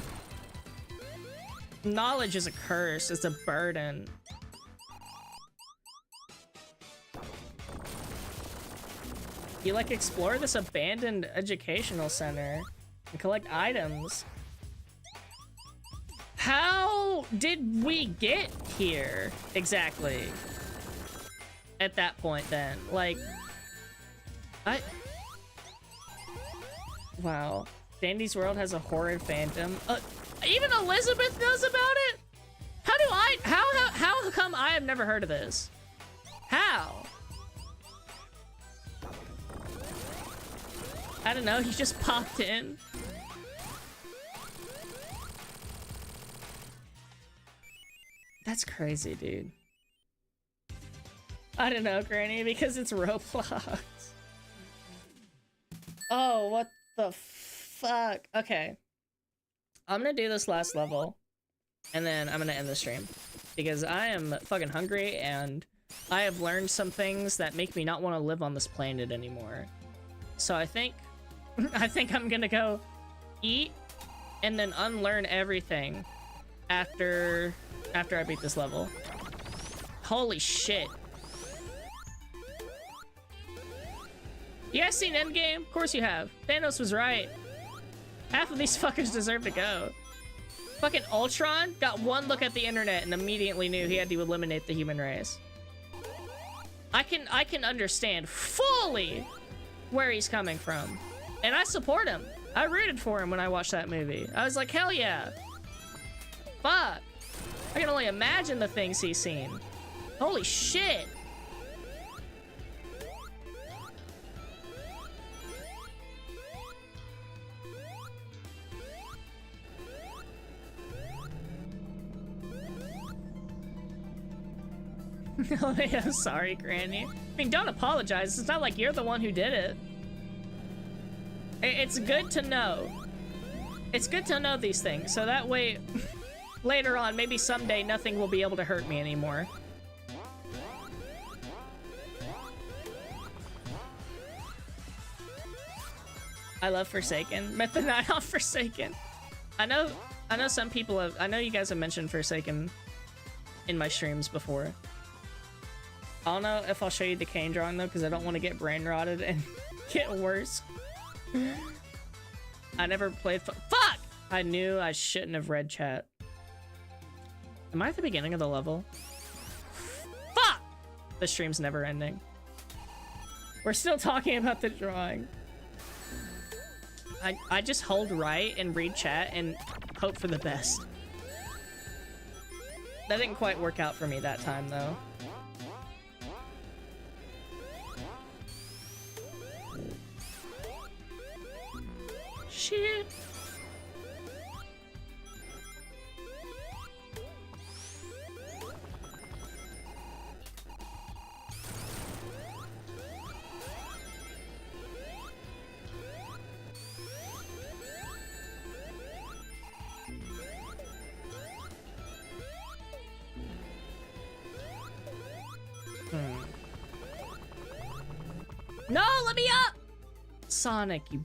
Knowledge is a curse. It's a burden. You like explore this abandoned educational center and collect items. How did we get here exactly? At that point then, like, wow. Dandy's World has a horrid phantom. Even Elizabeth knows about it? How come I have never heard of this? How? I don't know, he just popped in. That's crazy, dude. I don't know, Cranni, because it's Roblox. Oh, what the fuck? Okay. I'm gonna do this last level, and then I'm gonna end the stream. Because I am fucking hungry, and I have learned some things that make me not want to live on this planet anymore. So I think... I think I'm gonna go eat, and then unlearn everything after I beat this level. Holy shit. You guys seen Endgame? Of course you have. Thanos was right. Half of these fuckers deserve to go. Fucking Ultron got one look at the internet and immediately knew he had to eliminate the human race. I can understand fully where he's coming from. And I support him. I rooted for him when I watched that movie. I was like, hell yeah. Fuck. I can only imagine the things he's seen. Holy shit. Oh, yeah, sorry, Cranni. I mean, don't apologize. It's not like you're the one who did it. It's good to know. It's good to know these things, so that way, later on, maybe someday, nothing will be able to hurt me anymore. I love Forsaken. Met the night off Forsaken. I know some people have... I know you guys have mentioned Forsaken in my streams before. I don't know if I'll show you the cane drawing though, because I don't want to get brain rotted and get worse. I never played. Fuck! I knew I shouldn't have read chat. Am I at the beginning of the level? Fuck! The stream's never ending. We're still talking about the drawing. I just hold right and read chat and hope for the best. That didn't quite work out for me that time though. Shit. No, let me up! Sonic, you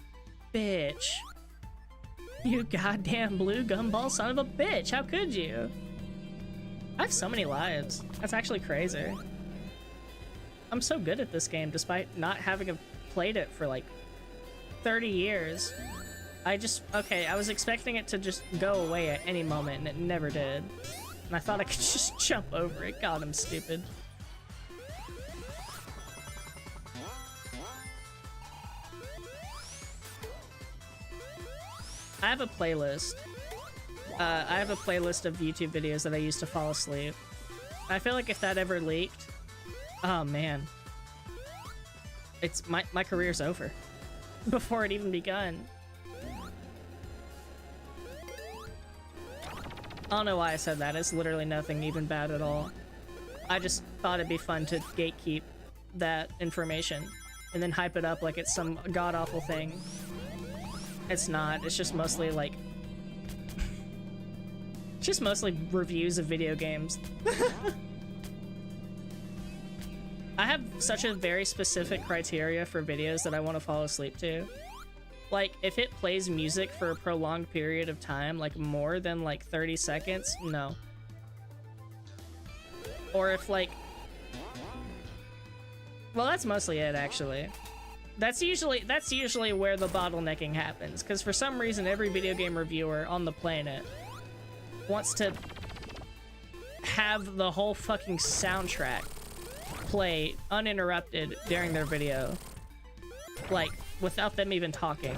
bitch. You goddamn blue gumball son of a bitch. How could you? I have so many lives. That's actually crazy. I'm so good at this game despite not having played it for like 30 years. Okay, I was expecting it to just go away at any moment and it never did. And I thought I could just jump over it. God, I'm stupid. I have a playlist. I have a playlist of YouTube videos that I used to fall asleep. I feel like if that ever leaked, oh man, it's my career's over before it even begun. I don't know why I said that. It's literally nothing even bad at all. I just thought it'd be fun to gatekeep that information and then hype it up like it's some god-awful thing. It's not. It's just mostly like... just mostly reviews of video games. I have such a very specific criteria for videos that I want to fall asleep to. Like, if it plays music for a prolonged period of time, like more than like 30 seconds, no. Or if like... well, that's mostly it, actually. That's usually where the bottlenecking happens, because for some reason every video game reviewer on the planet wants to have the whole fucking soundtrack play uninterrupted during their video, like without them even talking.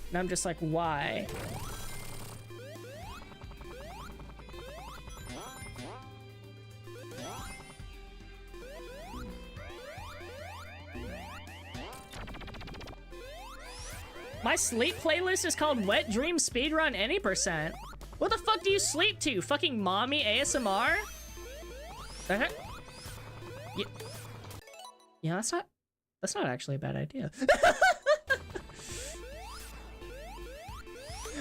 And I'm just like, why? My sleep playlist is called Wet Dream Speedrun Any Percent. What the fuck do you sleep to? Fucking mommy ASMR? Yeah, yeah, that's not actually a bad idea.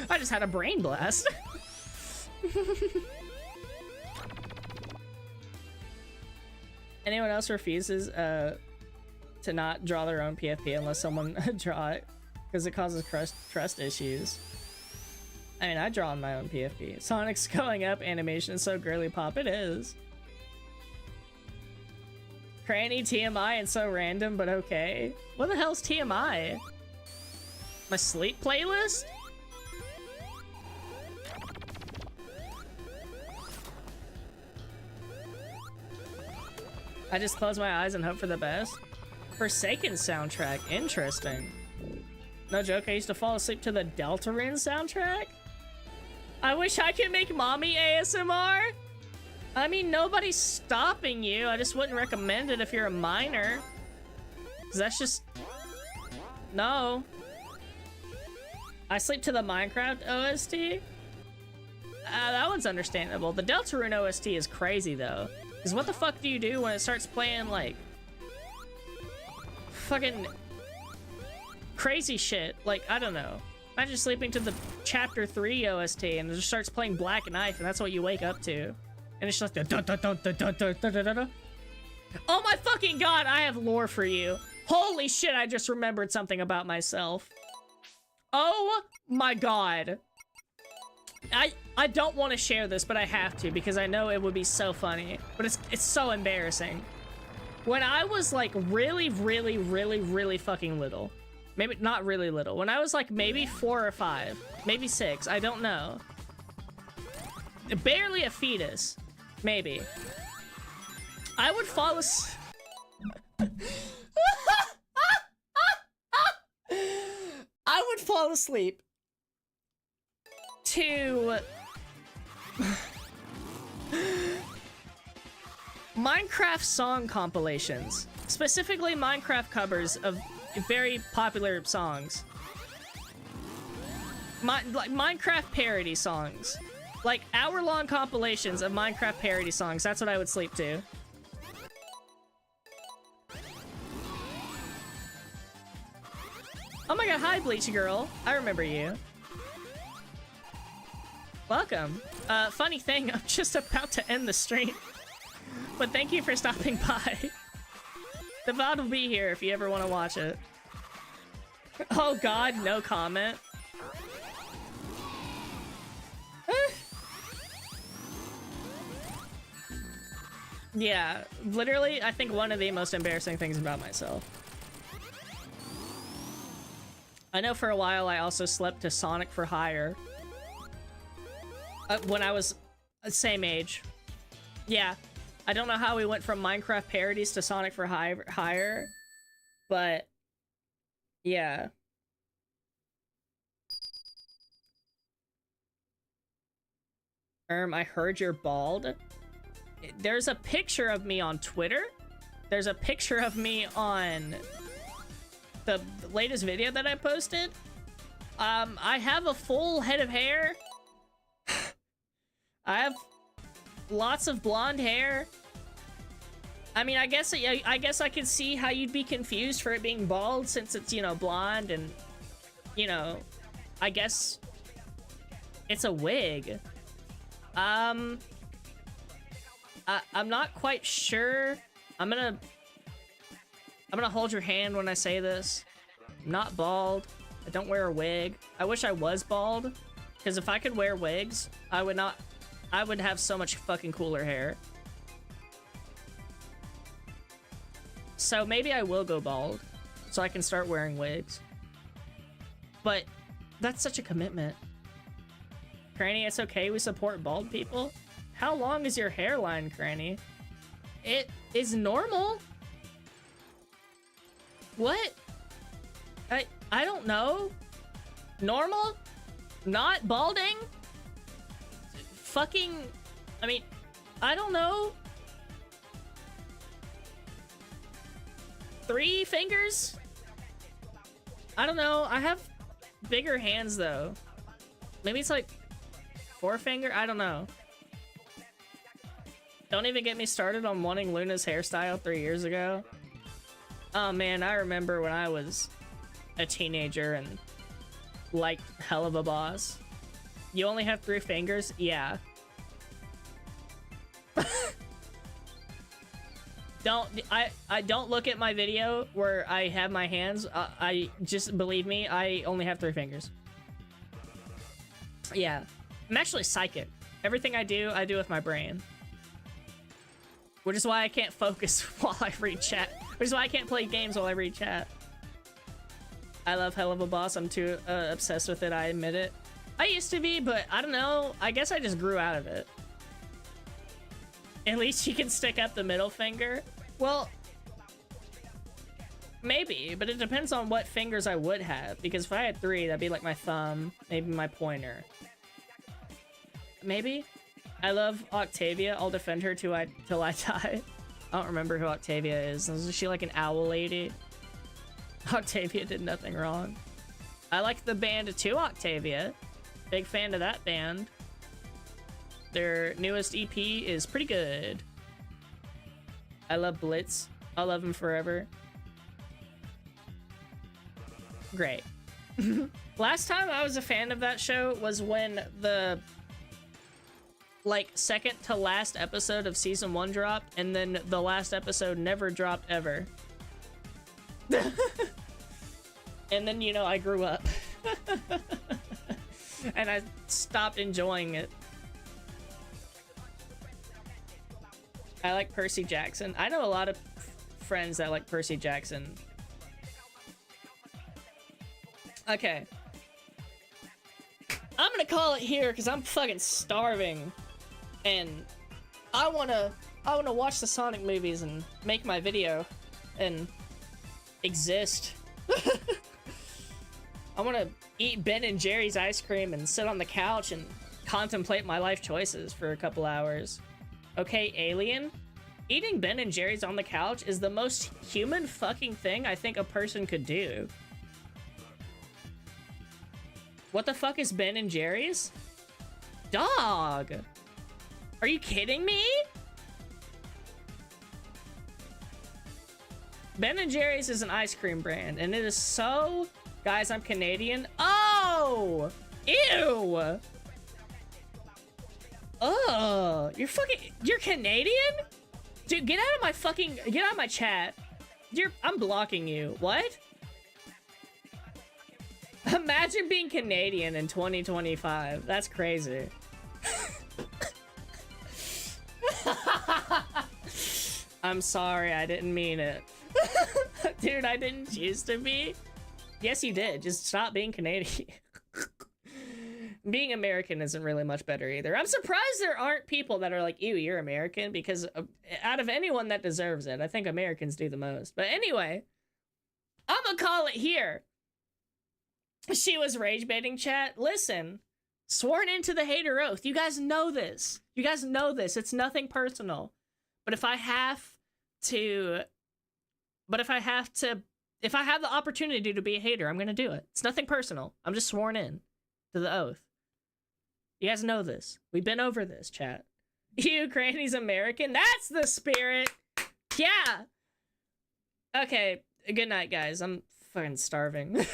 I just had a brain blast. Anyone else refuses to not draw their own PFP unless someone draw it because it causes trust issues? I mean, I draw on my own PFP. Sonic's going up animation is so girly pop. It is. Cranni TMI and so random, but okay. What the hell's TMI? My sleep playlist? I just close my eyes and hope for the best. Forsaken soundtrack, interesting. No joke, I used to fall asleep to the Deltarune soundtrack. I wish I could make mommy ASMR. I mean, nobody's stopping you. I just wouldn't recommend it if you're a minor. 'Cause that's just... No. I sleep to the Minecraft OST? That one's understandable. The Deltarune OST is crazy, though. Because what the fuck do you do when it starts playing, like... fucking... crazy shit? Like, I don't know. Imagine sleeping to the Chapter 3 OST and it just starts playing Black Knife and that's what you wake up to. And it's just like dun dun dun dun dun dun dun dun dun. Oh my fucking god, I have lore for you. Holy shit, I just remembered something about myself. Oh my god. I don't want to share this, but I have to because I know it would be so funny. But it's so embarrassing. When I was like really fucking little. Maybe not really little. When I was like maybe 4 or 5, maybe 6, I don't know. Barely a fetus, maybe. I would fall asleep. I would fall asleep to Minecraft song compilations, specifically Minecraft covers of very popular songs. Like Minecraft parody songs. Like hour-long compilations of Minecraft parody songs. That's what I would sleep to. Oh my god, hi Bleach Girl. I remember you. Welcome. Funny thing, I'm just about to end the stream. But thank you for stopping by. The VOD will be here if you ever want to watch it. Oh god, no comment. Yeah, literally, I think one of the most embarrassing things about myself. I know for a while I also slept to Sonic for Hire. When I was the same age. Yeah. I don't know how we went from Minecraft parodies to Sonic for Hire, but yeah. I heard you're bald. There's a picture of me on Twitter. There's a picture of me on the latest video that I posted. I have a full head of hair. I have lots of blonde hair. I mean, I guess I could see how you'd be confused for it being bald since it's, you know, blonde and, you know, I guess it's a wig. I'm not quite sure. I'm gonna hold your hand when I say this. I'm not bald. I don't wear a wig. I wish I was bald, because if I could wear wigs, I would have so much fucking cooler hair. So maybe I will go bald, so I can start wearing wigs. But that's such a commitment. Cranni, it's okay, we support bald people. How long is your hairline, Cranni? It is normal. What? I don't know. Normal? Not balding? Fucking... I mean, I don't know. 3 fingers? I don't know. I have bigger hands though. Maybe it's like forefinger? I don't know. Don't even get me started on wanting Luna's hairstyle 3 years ago. Oh man, I remember when I was a teenager and liked Hell of a Boss. You only have 3 fingers? Yeah. I don't look at my video where I have my hands. I just believe me, I only have 3 fingers. Yeah. I'm actually psychic. Everything I do with my brain. Which is why I can't focus while I read chat. Which is why I can't play games while I read chat. I love Hell of a Boss. I'm too obsessed with it, I admit it. I used to be, but I don't know. I guess I just grew out of it. At least you can stick up the middle finger. Well, maybe, but it depends on what fingers I would have. Because if I had 3, that'd be like my thumb, maybe my pointer. Maybe? I love Octavia. I'll defend her till I die. I don't remember who Octavia is. Is she like an owl lady? Octavia did nothing wrong. I like the band too, Octavia. Big fan of that band. Their newest EP is pretty good. I love Blitz. I'll love him forever. Great. Last time I was a fan of that show was when the like second to last episode of season 1 dropped, and then the last episode never dropped ever. And then, you know, I grew up. And I stopped enjoying it. I like Percy Jackson. I know a lot of friends that like Percy Jackson. Okay. I'm gonna call it here because I'm fucking starving. And I wanna watch the Sonic movies and make my video and exist. I wanna eat Ben and Jerry's ice cream and sit on the couch and contemplate my life choices for a couple hours. Okay, alien? Eating Ben and Jerry's on the couch is the most human fucking thing I think a person could do. What the fuck is Ben and Jerry's? Dog! Are you kidding me? Ben and Jerry's is an ice cream brand, and it is so... Guys, I'm Canadian. Oh! Ew! Oh, you're Canadian? Dude, get out of my chat. I'm blocking you. What? Imagine being Canadian in 2025. That's crazy. I'm sorry, I didn't mean it. Dude, I didn't choose to be. Yes, you did. Just stop being Canadian. Being American isn't really much better either. I'm surprised there aren't people that are like, ew, you're American, because out of anyone that deserves it, I think Americans do the most. But anyway, I'm gonna call it here. She was rage baiting, chat. Listen, sworn into the hater oath. You guys know this. You guys know this. It's nothing personal. But if I have the opportunity to be a hater, I'm gonna do it. It's nothing personal. I'm just sworn in to the oath. You guys know this. We've been over this, chat. You, Cranni's American? That's the spirit! Yeah! Okay, good night, guys. I'm fucking starving.